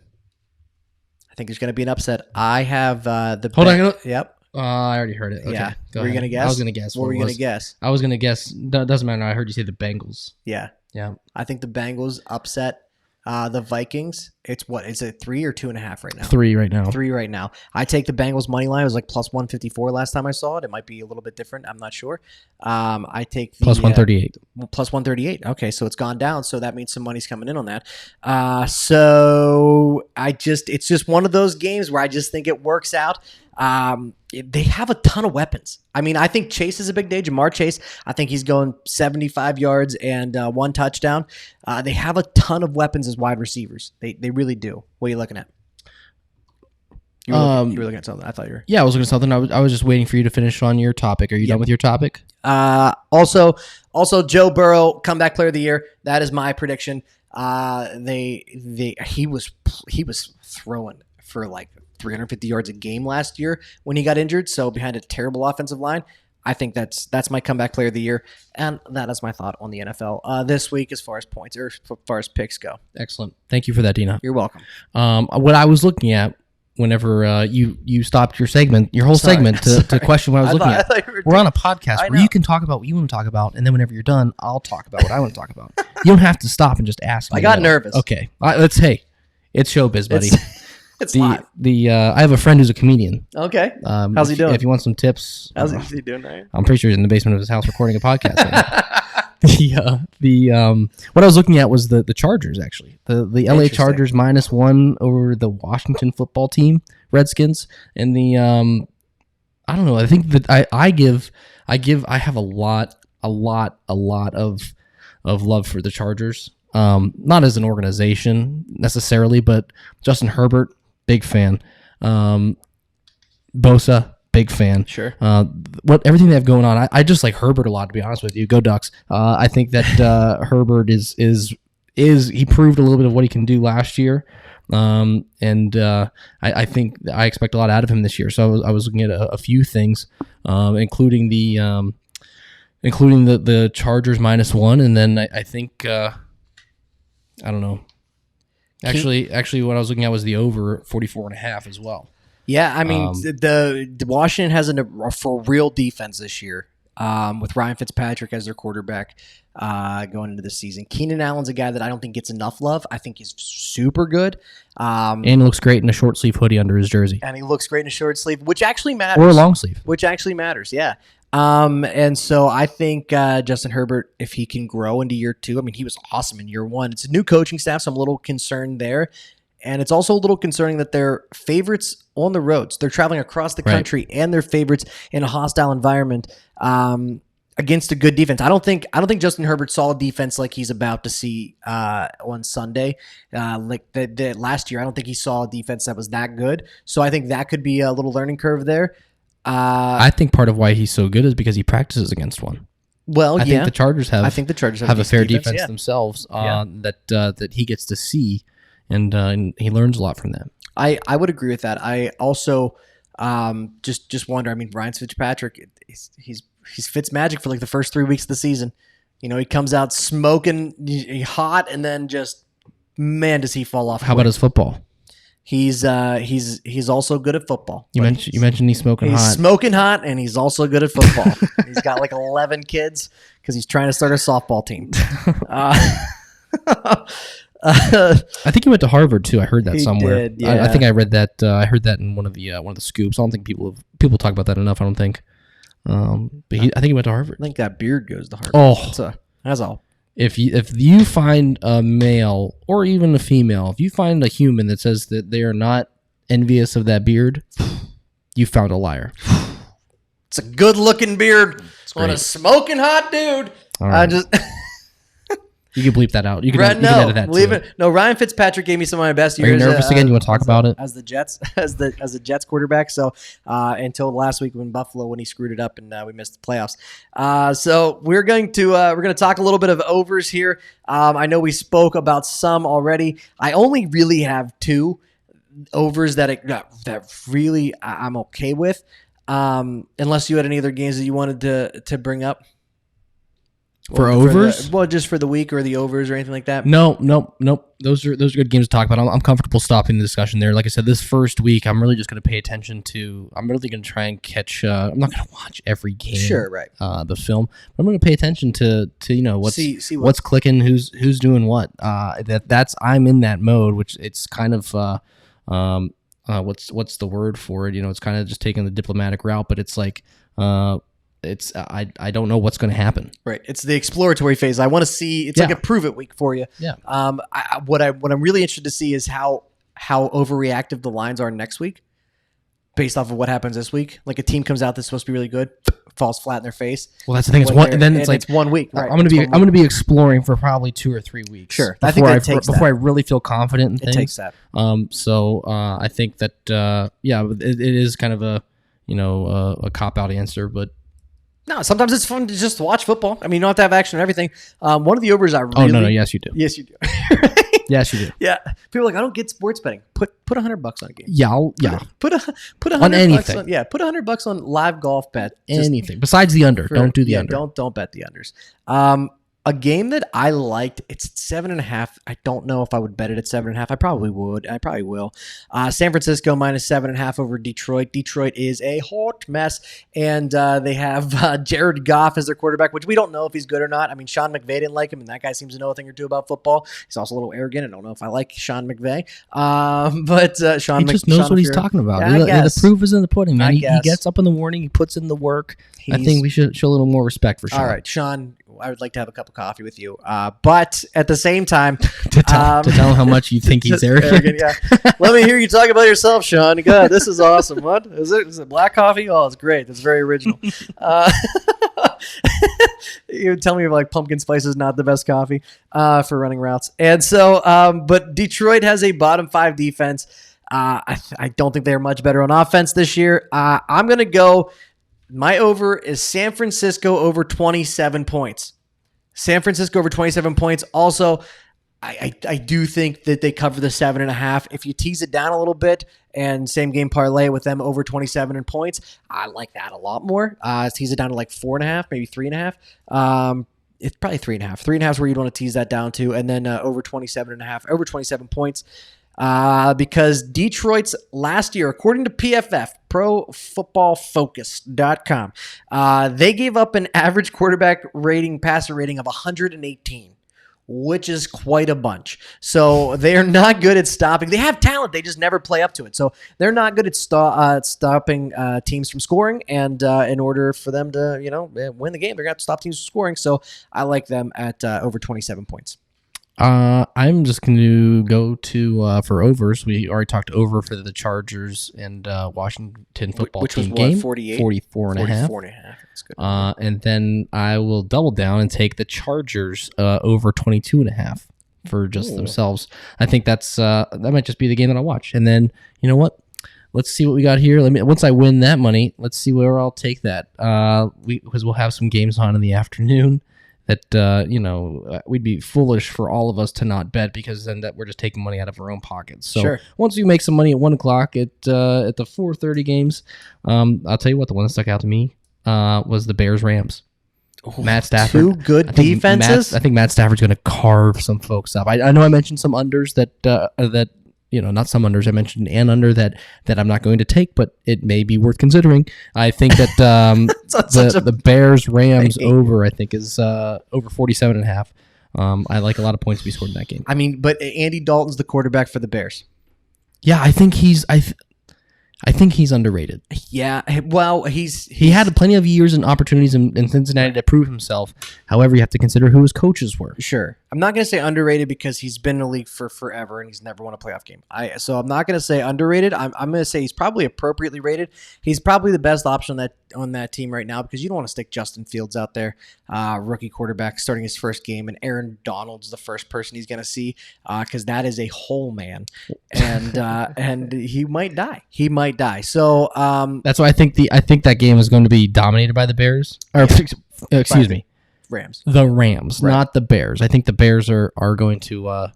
I have the hold on. Yep. I already heard it. Okay, yeah. Were you going to guess? I was going to guess. What were you going to guess? I was going to guess. Doesn't matter. I heard you say the Bengals. Yeah. Yeah. I think the Bengals upset the Vikings. It's what? Is it 3 or 2.5 right now? 3 right now. 3 right now. I take the Bengals money line. It was like +154 last time I saw it. It might be a little bit different. I'm not sure. I take the +138. +138. Okay, so it's gone down. So that means some money's coming in on that. So it's just one of those games where I just think it works out. They have a ton of weapons. I mean, I think Chase is a big day. Jamar Chase, I think he's going 75 yards and 1 touchdown. They have a ton of weapons as wide receivers. They really do. What are you looking at? You were looking at something. I thought you were. Yeah, I was looking at something. I was just waiting for you to finish on your topic. Are you done with your topic? Also, Joe Burrow, comeback player of the year. That is my prediction. He was throwing for like 350 yards a game last year when he got injured. So behind a terrible offensive line, I think that's my comeback player of the year, and that is my thought on the NFL this week as far as points or as far as picks go. Excellent. Thank you for that, Dina. You're welcome. What I was looking at whenever you stopped your segment, your whole segment to question what I was looking at. We're on a podcast where you can talk about what you want to talk about, and then whenever you're done, I'll talk about what I want to talk about. You don't have to stop and just ask me. I got nervous. Okay. It's showbiz, buddy. It's live. I have a friend who's a comedian. Okay. How's he doing? If you want some tips. How's he doing, right? I'm pretty sure he's in the basement of his house recording a podcast. What I was looking at was the Chargers, actually. The LA Chargers -1 over the Washington football team, Redskins. And I don't know. I think that I have a lot of love for the Chargers. Not as an organization necessarily, but Justin Herbert, big fan. Bosa, big fan. Sure. Everything they have going on, I just like Herbert a lot, to be honest with you. Go Ducks. I think that Herbert is he proved a little bit of what he can do last year. I think I expect a lot out of him this year. So I was looking at a few things, including the Chargers -1, and then I think I don't know. Actually, what I was looking at was the over 44.5 as well. Yeah, I mean, the Washington has a for real defense this year, with Ryan Fitzpatrick as their quarterback going into the season. Keenan Allen's a guy that I don't think gets enough love. I think he's super good. And he looks great in a short sleeve hoodie under his jersey. And he looks great in a short sleeve, which actually matters. Or a long sleeve. Which actually matters, yeah. And so I think Justin Herbert, if he can grow into year 2, I mean, he was awesome in year 1. It's a new coaching staff, so I'm a little concerned there. And it's also a little concerning that they're favorites on the roads. They're traveling across the country, and they're favorites in a hostile environment against a good defense. I don't think Justin Herbert saw a defense like he's about to see on Sunday. Like the last year, I don't think he saw a defense that was that good. So I think that could be a little learning curve there. I think part of why he's so good is because he practices against one. Well, I think the Chargers have a fair defense themselves that he gets to see. And he learns a lot from that. I would agree with that. I also just wonder. I mean, Ryan Fitzpatrick, he's Fitz magic for like the first 3 weeks of the season. You know, he comes out smoking hot, and then just does he fall off. How about his football? He's also good at football. You mentioned he's smoking hot. He's smoking hot, and he's also good at football. He's got like 11 kids because he's trying to start a softball team. I think he went to Harvard too. I heard that somewhere. Did, yeah. I think I read that. I heard that in one of the scoops. I don't think people talk about that enough. I don't think. But I think he went to Harvard. I think that beard goes to Harvard. Oh, that's all. If you find a male or even a female, if you find a human that says that they are not envious of that beard, you found a liar. It's a good looking beard. It's on a smoking hot dude. All right. You can bleep that out. You can edit that leave too. it. No, Ryan Fitzpatrick gave me some of my best years. Are you nervous again? You want to talk about it? As the Jets quarterback. So until last week when he screwed it up and we missed the playoffs. So we're going to talk a little bit of overs here. I know we spoke about some already. I only really have 2 overs that really I'm okay with. Unless you had any other games that you wanted to bring up. For overs? Just for the week or the overs or anything like that? No. Those are good games to talk about. I'm comfortable stopping the discussion there. Like I said, this first week, I'm really just going to pay attention to. I'm really going to try and catch. I'm not going to watch every game. Sure, right. The film, but I'm going to pay attention to what's clicking, who's doing what. I'm in that mode, which it's kind of what's the word for it? You know, it's kind of just taking the diplomatic route, but it's like. I don't know what's going to happen. Right. It's the exploratory phase. I want to see. It's like a prove it week for you. Yeah. What I'm really interested to see is how overreactive the lines are next week, based off of what happens this week. Like a team comes out that's supposed to be really good, falls flat in their face. Well, that's the thing. It's 1 week. Right. I'm going to be exploring for probably 2 or 3 weeks. Sure. Before I really feel confident in things. It takes that. So I think that it is kind of a cop out answer, but. No, sometimes it's fun to just watch football. I mean, you don't have to have action and everything. One of the overs I really... Oh, no, yes, you do. Yes, you do. Yes, you do. Yeah. People are like, I don't get sports betting. Put $100 on a game. Yeah. Put $100 on anything. Put $100 on live golf bet. Anything. Besides the under. Don't do the under. Don't bet the unders. A game that I liked, it's at 7.5. I don't know if I would bet it at 7.5. I probably would. I probably will. San Francisco -7.5 over Detroit. Detroit is a hot mess, and they have Jared Goff as their quarterback, which we don't know if he's good or not. I mean, Sean McVay didn't like him, and that guy seems to know a thing or two about football. He's also a little arrogant. I don't know if I like Sean McVay, but Sean he just knows what he's talking about. Yeah, the proof is in the pudding, man. He gets up in the morning, he puts in the work. I think we should show a little more respect for Sean. All right, Sean. I would like to have a cup of coffee with you. But at the same time, to tell him how much you think he's arrogant. Yeah. Let me hear you talk about yourself, Sean. God, this is awesome. What is it? Is it black coffee? Oh, it's great. That's very original. You tell me like pumpkin spice is not the best coffee for running routes. And so, but Detroit has a bottom 5 defense. I don't think they're much better on offense this year. I'm going to go, my over is San Francisco over 27 points. San Francisco over 27 points. Also, I do think that they cover the 7.5. If you tease it down a little bit and same game parlay with them over 27 in points, I like that a lot more. Tease it down to like 4.5, maybe 3.5. It's probably 3.5. 3.5 is where you'd want to tease that down to, and then over 27.5, over 27 points. Because Detroit's last year, according to PFF, ProFootballFocus.com, they gave up an average quarterback passer rating of 118. Which is quite a bunch. So they're not good at stopping. They have talent. They just never play up to it. So they're not good at stopping teams from scoring. And in order for them to, win the game, they're going to have to stop teams from scoring. So I like them at over 27 points. I'm just going to go to for overs. We already talked over for the Chargers and Washington football team game. 48? 44.5. 44.5. That's good. And then I will double down and take the Chargers over 22.5 for just themselves. I think that might just be the game that I'll watch. And then, you know what? Let's see what we got here. Once I win that money, let's see where I'll take that. Because we'll have some games on in the afternoon. That we'd be foolish for all of us to not bet, because then we're just taking money out of our own pockets. So Once we make some money at 1 o'clock at the 4:30 games, I'll tell you what, the one that stuck out to me was the Bears-Rams. Matt Stafford. 2 good defenses. I think Matt Stafford's going to carve some folks up. I know I mentioned some unders that not some unders. I mentioned an under that I'm not going to take, but it may be worth considering. I think that the Bears-Rams over, I think, is over 47.5. I like a lot of points to be scored in that game. I mean, but Andy Dalton's the quarterback for the Bears. Yeah, I think he's underrated. Yeah, well, he had plenty of years and opportunities in Cincinnati to prove himself. However, you have to consider who his coaches were. Sure. I'm not going to say underrated because he's been in the league for forever and he's never won a playoff game. So I'm not going to say underrated. I'm going to say he's probably appropriately rated. He's probably the best option on that team right now, because you don't want to stick Justin Fields out there, rookie quarterback starting his first game, and Aaron Donald's the first person he's going to see, because that is a whole man, and he might die. So that's why I think that game is going to be dominated by the Bears. Excuse me. Rams. The Rams, right. Not the Bears. I think the Bears are going to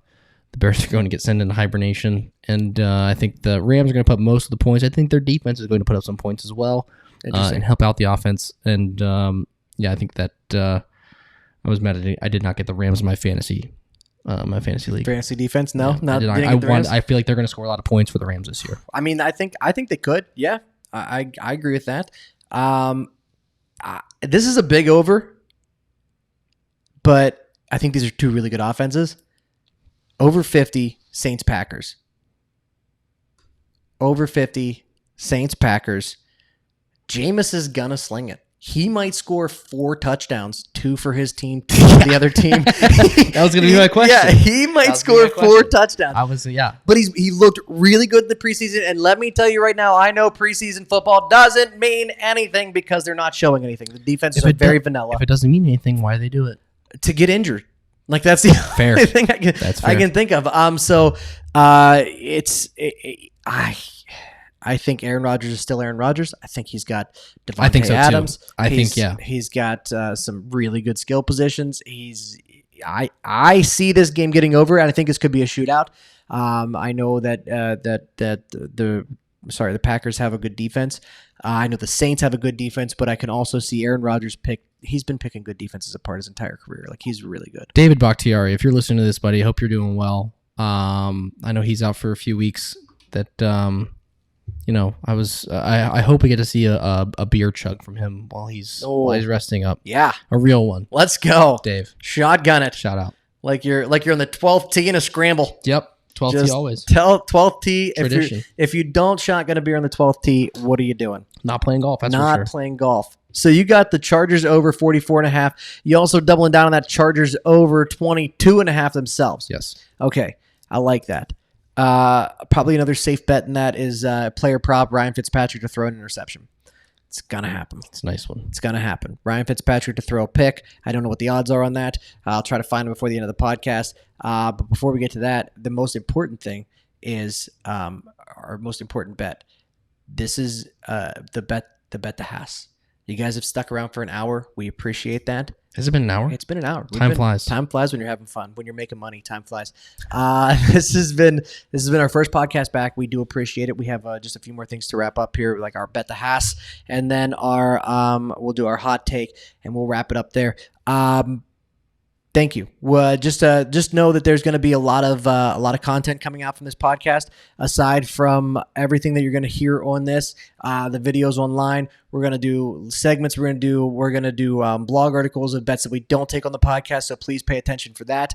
get sent into hibernation, and I think the Rams are going to put most of the points. I think their defense is going to put up some points as well, and help out the offense. And I think that I was mad at it. I did not get the Rams in my fantasy league. Fantasy defense? No, I feel like they're going to score a lot of points for the Rams this year. I mean, I think they could. Yeah, I agree with that. This is a big over. But I think these are 2 really good offenses. Over 50, Saints-Packers. Over 50, Saints-Packers. Jameis is going to sling it. He might score 4 touchdowns, 2 for his team, 2 for the other team. That was going to be my question. Yeah, he might score 4 touchdowns. But he looked really good in the preseason. And let me tell you right now, I know preseason football doesn't mean anything because they're not showing anything. The defenses are very vanilla. If it doesn't mean anything, why do they do it? To get injured. Like, that's the only thing I can think of. I think Aaron Rodgers is still Aaron Rodgers. I think he's got Devontae Adams. Too. He's got some really good skill positions. I see this game getting over, and I think this could be a shootout. I know that the Packers have a good defense. I know the Saints have a good defense, but I can also see Aaron Rodgers he's been picking good defenses apart his entire career. Like, he's really good. David Bakhtiari, if you're listening to this, buddy, I hope you're doing well. I know he's out for a few weeks. I hope we get to see a beer chug from him while he's resting up. Yeah. A real one. Let's go. Dave. Shotgun it. Shout out. Like you're on the 12th tee in a scramble. Yep. 12th tee always. 12th tee. Tradition. If you don't shotgun a beer on the 12th tee, what are you doing? Not playing golf. That's Not for sure. playing golf. So you got the Chargers over 44.5. You also doubling down on that Chargers over 22.5 themselves. Yes. Okay. I like that. Probably another safe bet in that is player prop Ryan Fitzpatrick to throw an interception. It's going to happen. It's a nice one. It's going to happen. Ryan Fitzpatrick to throw a pick. I don't know what the odds are on that. I'll try to find them before the end of the podcast. But before we get to that, the most important thing is our most important bet. This is the bet the Haas. You guys have stuck around for an hour. We appreciate that. Has it been an hour? It's been an hour. Time flies. Time flies when you're having fun. When you're making money, time flies. This has been our first podcast back. We do appreciate it. We have just a few more things to wrap up here, like our bet the Haas, and then we'll do our hot take, and we'll wrap it up there. Thank you. Just know that there's going to be a lot of content coming out from this podcast. Aside from everything that you're going to hear on this, the videos online, we're going to do segments. We're going to do blog articles of bets that we don't take on the podcast. So please pay attention for that.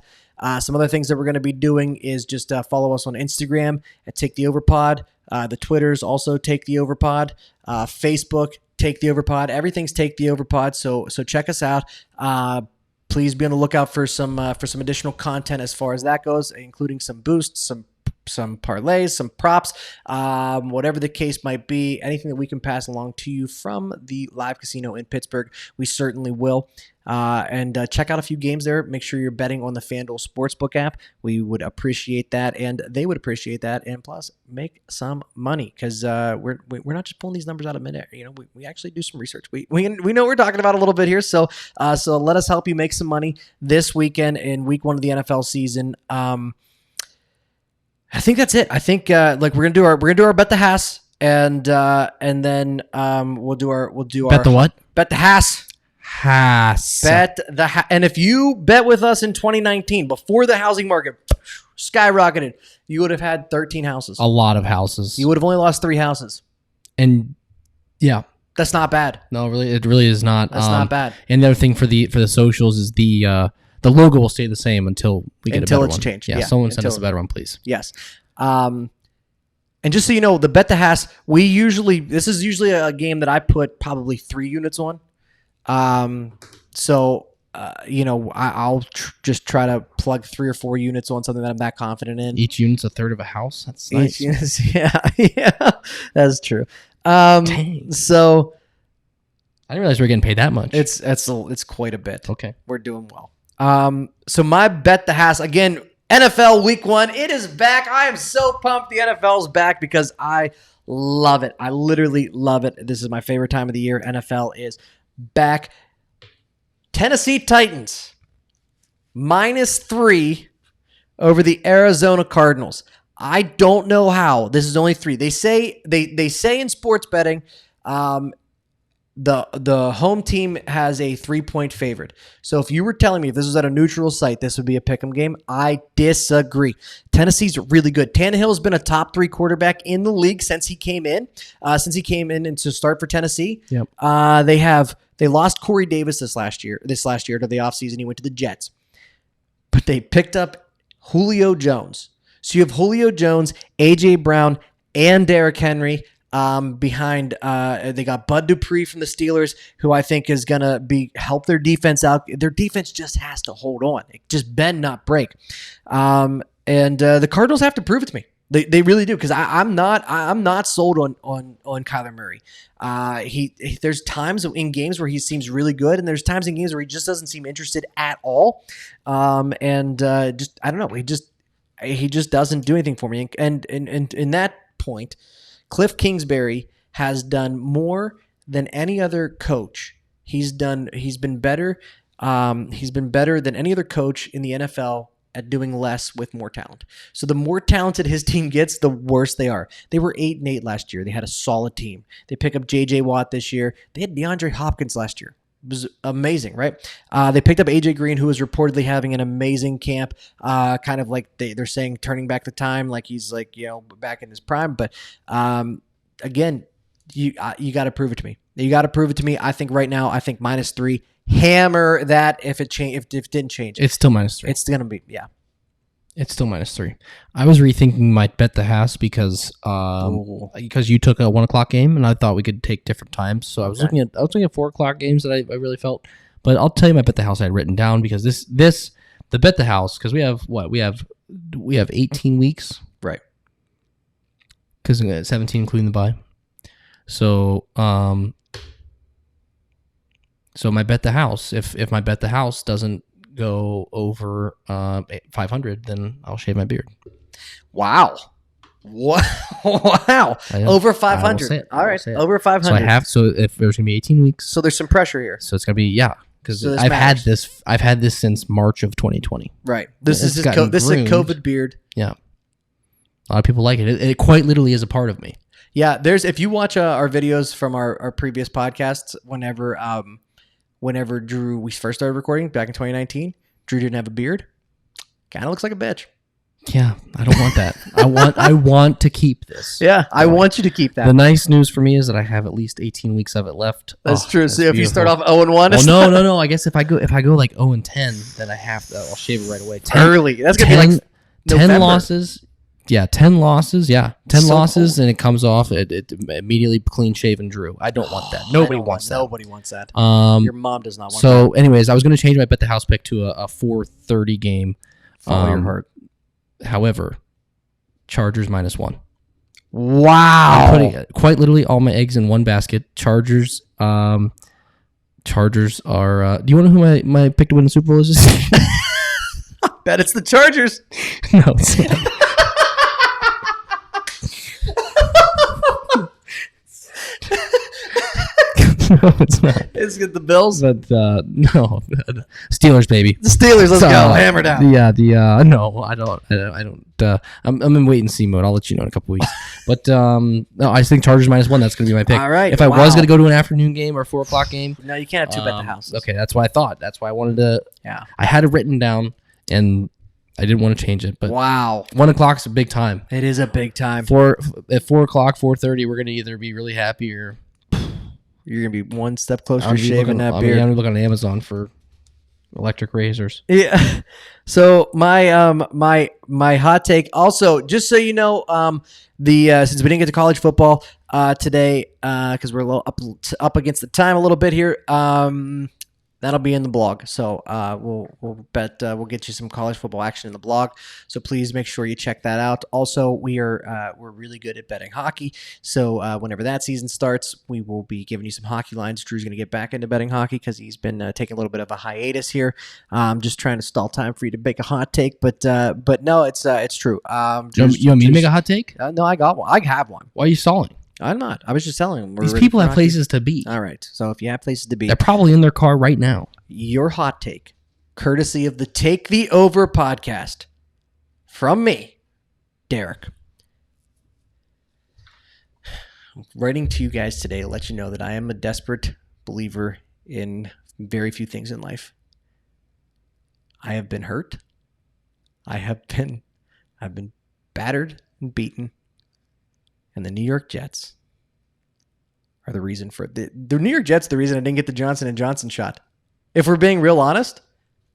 Some other things that we're going to be doing is just follow us on Instagram at Take the Overpod. The Twitters also Take the Overpod. Facebook Take the Overpod. Everything's Take the Overpod. So check us out. Please be on the lookout for some additional content as far as that goes, including some boosts, some parlays, some props, whatever the case might be. Anything that we can pass along to you from the live casino in Pittsburgh, we certainly will. And check out a few games there. Make sure you're betting on the FanDuel Sportsbook app. We would appreciate that, and they would appreciate that. And plus, make some money because we're not just pulling these numbers out of midair. We actually do some research. We know what we're talking about a little bit here. So let us help you make some money this weekend in Week 1 of the NFL season. I think that's it. I think we're gonna do our bet the Haas, and then we'll do our Bet the what? Bet the Haas. Haas. And if you bet with us in 2019 before the housing market skyrocketed, you would have had 13 houses. A lot of houses. You would have only lost 3 houses. And yeah, that's not bad. No, really, it really is not. That's not bad. And the other thing for the socials is the logo will stay the same until we get a better one. Until it's changed. Yeah, someone send us a better one, please. Yes. And just so you know, the bet the Haas, this is usually a game that I put probably 3 units on. I'll just try to plug 3 or 4 units on something that I'm that confident in. Each unit's a third of a house. That's nice. Yeah, that's true. Dang. So I didn't realize we were getting paid that much. It's quite a bit. Okay, we're doing well. So my bet the Haas again. NFL Week 1, it is back. I am so pumped the NFL's back because I love it. I literally love it. This is my favorite time of the year. NFL is back. Tennessee Titans -3 over the Arizona Cardinals. I don't know how. This is only 3. They say in sports betting, the home team has a 3-point favorite. So if you were telling me if this was at a neutral site, this would be a pick'em game, I disagree. Tennessee's really good. Tannehill's been a top 3 quarterback in the league since he came in. And to start for Tennessee. Yep. They lost Corey Davis this last year to the offseason. He went to the Jets. But they picked up Julio Jones. So you have Julio Jones, A.J. Brown, and Derrick Henry. Behind, they got Bud Dupree from the Steelers, who I think is going to help their defense out. Their defense just has to hold on. It just bend, not break. And the Cardinals have to prove it to me. They really do, because I'm not sold on Kyler Murray. There's times in games where he seems really good, and there's times in games where he just doesn't seem interested at all. I don't know. He just doesn't do anything for me. And in that point, Cliff Kingsbury has done more than any other coach. He's been better. He's been better than any other coach in the NFL at doing less with more talent. So the more talented his team gets, the worse they are. They were 8-8 last year. They had a solid team. They pick up J.J. Watt this year. They had DeAndre Hopkins last year. It was amazing, right? They picked up A.J. Green, who is reportedly having an amazing camp, kind of like they're saying turning back the time, like he's back in his prime. But again, you got to prove it to me. You got to prove it to me. I think right now, -3. Hammer that if it didn't change. It's still -3. It's going to be, yeah. It's still -3. I was rethinking my bet the Haas because you took a 1:00 game and I thought we could take different times. So I was looking at 4:00 games that I really felt. But I'll tell you my bet the House I had written down because the bet the House, because we have 18 weeks, right? Because 17 including the bye. So so my bet the house. If my bet the house doesn't go over 500, then I'll shave my beard. Wow. Wow. I know. Over I will 500. say it. I All will right. say it. Over 500. So I have. So if there's gonna be 18 weeks, So there's some pressure here. so it's gonna be because So this I've had matters. this. I've had this since March of 2020. Right. This It's is gotten this is a groomed. COVID beard. Yeah, a lot of people like it. It quite literally is a part of me. Yeah, there's if you watch our videos from our previous podcasts, whenever Drew we first started recording back in 2019, Drew didn't have a beard. Kind of looks like a bitch. Yeah, I don't want that. I want to keep this. Yeah, I want you to keep that. The nice news for me is that I have at least 18 weeks of it left. That's Oh, true. So if you start beautiful. off 0-1, Well, no. I guess if I go like 0-10, then I have to. I'll shave it right away. early. That's gonna be 10 like November. 10 losses. Yeah, 10 losses. Yeah, 10 So losses, cool. and it comes off. It immediately clean shaven Drew. I don't want that. Nobody wants that. Nobody wants that. Um. Your mom does not want that. So, anyways, I was going to change my bet the house pick to a 4:30 game. Follow your heart. However, Chargers -1. Wow. I'm putting quite literally all my eggs in one basket. Chargers. Chargers are. Do you want to know who my pick to win the Super Bowl is? Bet it's the Chargers. No, it's not. No, it's not. Let's get the Bills. But no, Steelers, baby. The Steelers. Let's So, go. Hammer down. No, I don't. I'm in wait and see mode. I'll let you know in a couple weeks. But no, I just think Chargers -1. That's going to be my pick. All right. If I Wow. was going to go to an afternoon game or 4:00 game, No, you can't have two bet the house. Okay, that's what I thought. That's why I wanted to. Yeah. I had it written down, and I didn't want to change it. But Wow. 1:00 is a big time. It is a big time. At 4:00, 4:30, we're going to either be really happy or You're gonna be one step closer I'm to gonna be shaving looking- that I'm beard. gonna look on Amazon for electric razors. Yeah. So my hot take. Also, just so you know, since we didn't get to college football today, because we're a little up against the time a little bit here. That'll be in the blog. So we'll get you some college football action in the blog. So please make sure you check that out. Also, we're really good at betting hockey. So whenever that season starts, we will be giving you some hockey lines. Drew's going to get back into betting hockey because he's been taking a little bit of a hiatus here. Just trying to stall time for you to make a hot take, but no, it's true. You want me to make a hot take? No, I got one. I have one. Why are you stalling? I'm not. I was just telling him. These people have places to be. All right. So if you have places to be, They're probably in their car right now. your hot take, courtesy of the Take the Over podcast, from me, Derek. I'm writing to you guys today to let you know that I am a desperate believer in very few things in life. I have been hurt. I've been battered and beaten. And the New York Jets are the reason for it. The New York Jets are the reason I didn't get the Johnson & Johnson shot. If we're being real honest,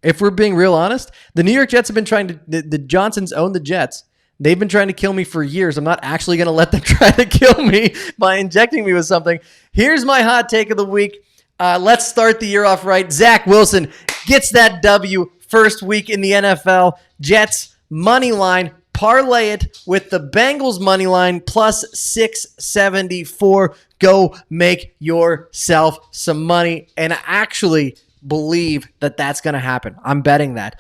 the New York Jets have been trying to, the Johnsons own the Jets. They've been trying to kill me for years. I'm not actually going to let them try to kill me by injecting me with something. Here's my hot take of the week. Let's start the year off right. Zach Wilson gets that W first week in the NFL. Jets money line. Parlay it with the Bengals money line plus 674. Go make yourself some money and actually believe that that's going to happen. I'm betting that.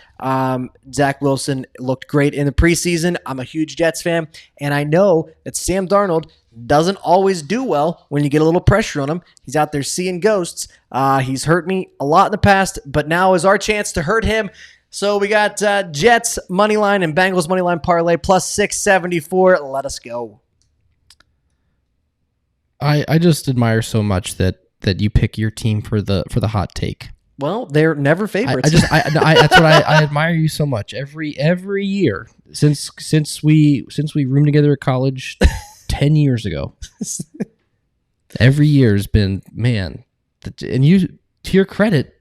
Zach Wilson looked great in the preseason. I'm a huge Jets fan, and I know that Sam Darnold doesn't always do well when you get a little pressure on him. He's out there seeing ghosts. He's hurt me a lot in the past, but now is our chance to hurt him. So we got Jets money line and Bengals money line parlay plus 674. Let us go. I just admire so much that you pick your team for the hot take. Well, they're never favorites. That's what I admire you so much. Every year since we roomed together at college 10 years ago. Every year has been, man, and you, to your credit,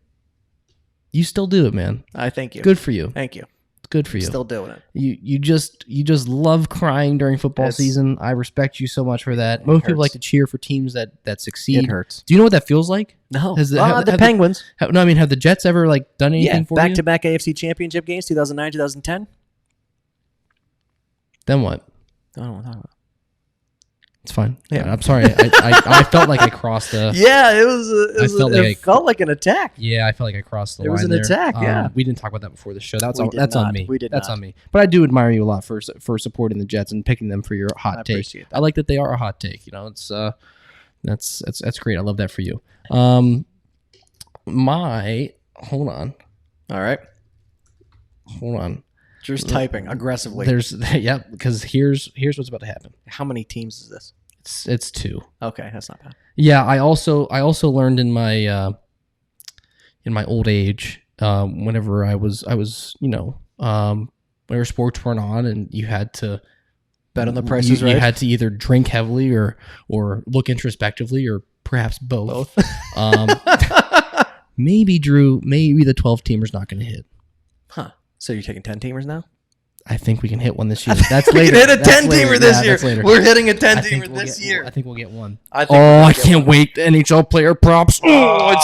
you still do it, man. I thank you. Good for you. Thank you. Good for you. Still doing it. You just love crying during football season. I respect you so much for that. Most people like to cheer for teams that succeed. It hurts. Do you know what that feels like? No. The Penguins. Have the Jets ever done anything for you? Back-to-back AFC Championship games, 2009, 2010. Then what? I don't know what I'm talking about. It's fine. Yeah. I'm sorry. I felt like I crossed the. Yeah, it felt like an attack. Yeah, I felt like I crossed the line. It was an there. attack. Yeah, we didn't talk about that before the show. That's We did on not. me. We did That's not. on me. But I do admire you a lot for supporting the Jets and picking them for your I hot take. appreciate that. I like that they are a hot take. You know, it's that's great. I love that for you. Hold on. All right. Hold on. Drew's typing aggressively. Because here's what's about to happen. How many teams is this? It's 2. Okay, that's not bad. Yeah, I also learned in my old age, whenever I was whenever sports weren't on and you had to Bet on the prices, right? You had to either drink heavily or look introspectively or perhaps both. Maybe the 12 teamer's not going to hit. Huh. So you're taking 10 teamers now? I think we can hit one this year. That's We later. can hit a That's 10 later. teamer this Yeah, year. that's later. We're hitting a 10 I think teamer we'll this get- year. I think we'll get one. I can't wait. The NHL player props. I'd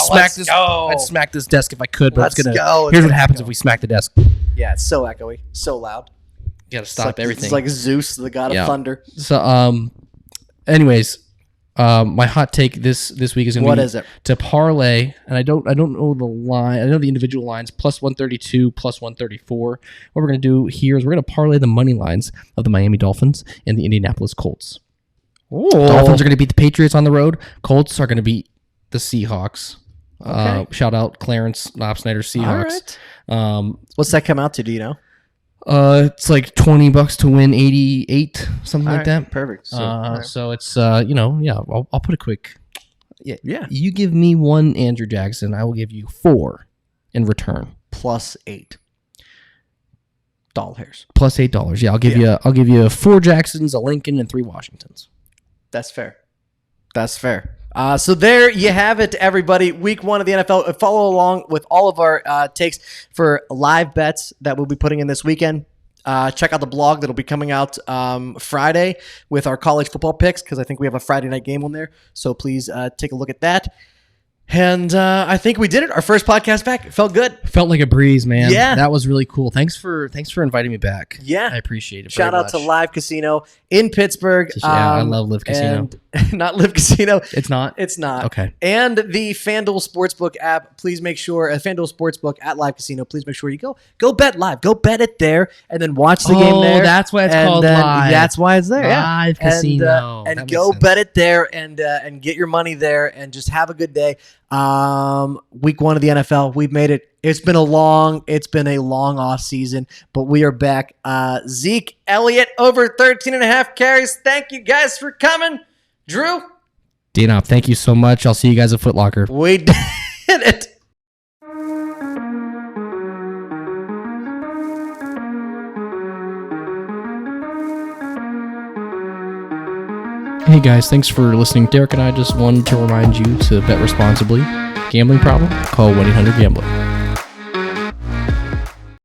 smack this desk if I could, but Let's go. Here's what Let's happens go. if we smack the desk. Yeah, it's so echoey, so loud. You gotta It's stop like, everything. It's like Zeus, the god of thunder. So, anyways, my hot take this week is going to be What is it? to parlay, and I don't know the line. I know the individual lines plus 132, plus 134. What we're going to do here is we're going to parlay the money lines of the Miami Dolphins and the Indianapolis Colts. Dolphins are going to beat the Patriots on the road. Colts are going to beat the Seahawks. Okay. Shout out Clarence Knopsnyder Seahawks. All right. What's that come out to? Do you know? It's like $20 to win 88, something All like right, that. Perfect. So, So it's I'll put a quick. yeah, You give me 1 Andrew Jackson, I will give you 4 in return. plus 8 doll hairs. Plus $8. Yeah, I'll give you 4 Jacksons, a Lincoln, and 3 Washingtons. That's fair. That's fair. So there you have it, everybody. Week 1 of the NFL. Follow along with all of our takes for live bets that we'll be putting in this weekend. Check out the blog that'll be coming out Friday with our college football picks because I think we have a Friday night game on there. So please take a look at that. And I think we did it. Our first podcast back. It felt good. Felt like a breeze, man. Yeah. That was really cool. Thanks for inviting me back. Yeah. I appreciate it. Shout very out to much. Live Casino in Pittsburgh. Yeah, I love Live Casino. And not Live Casino. It's not? It's not. Okay. And the FanDuel Sportsbook app. Please make sure FanDuel Sportsbook at Live Casino. Please make sure you go bet live. Go bet it there, and then watch the game there. That's why it's And called then- Live. That's why it's there. Yeah. Live And, Casino. That and makes go sense. bet it there, and get your money there, and just have a good day. Week 1 of the NFL. We've made it. It's been a long off season, but we are back. Zeke Elliott over 13.5 carries. Thank you guys for coming. Drew, D-Nop, thank you so much. I'll see you guys at Foot Locker. we did it. Hey guys, thanks for listening. Derek and I just wanted to remind you to bet responsibly. Gambling problem? Call 1-800-GAMBLER.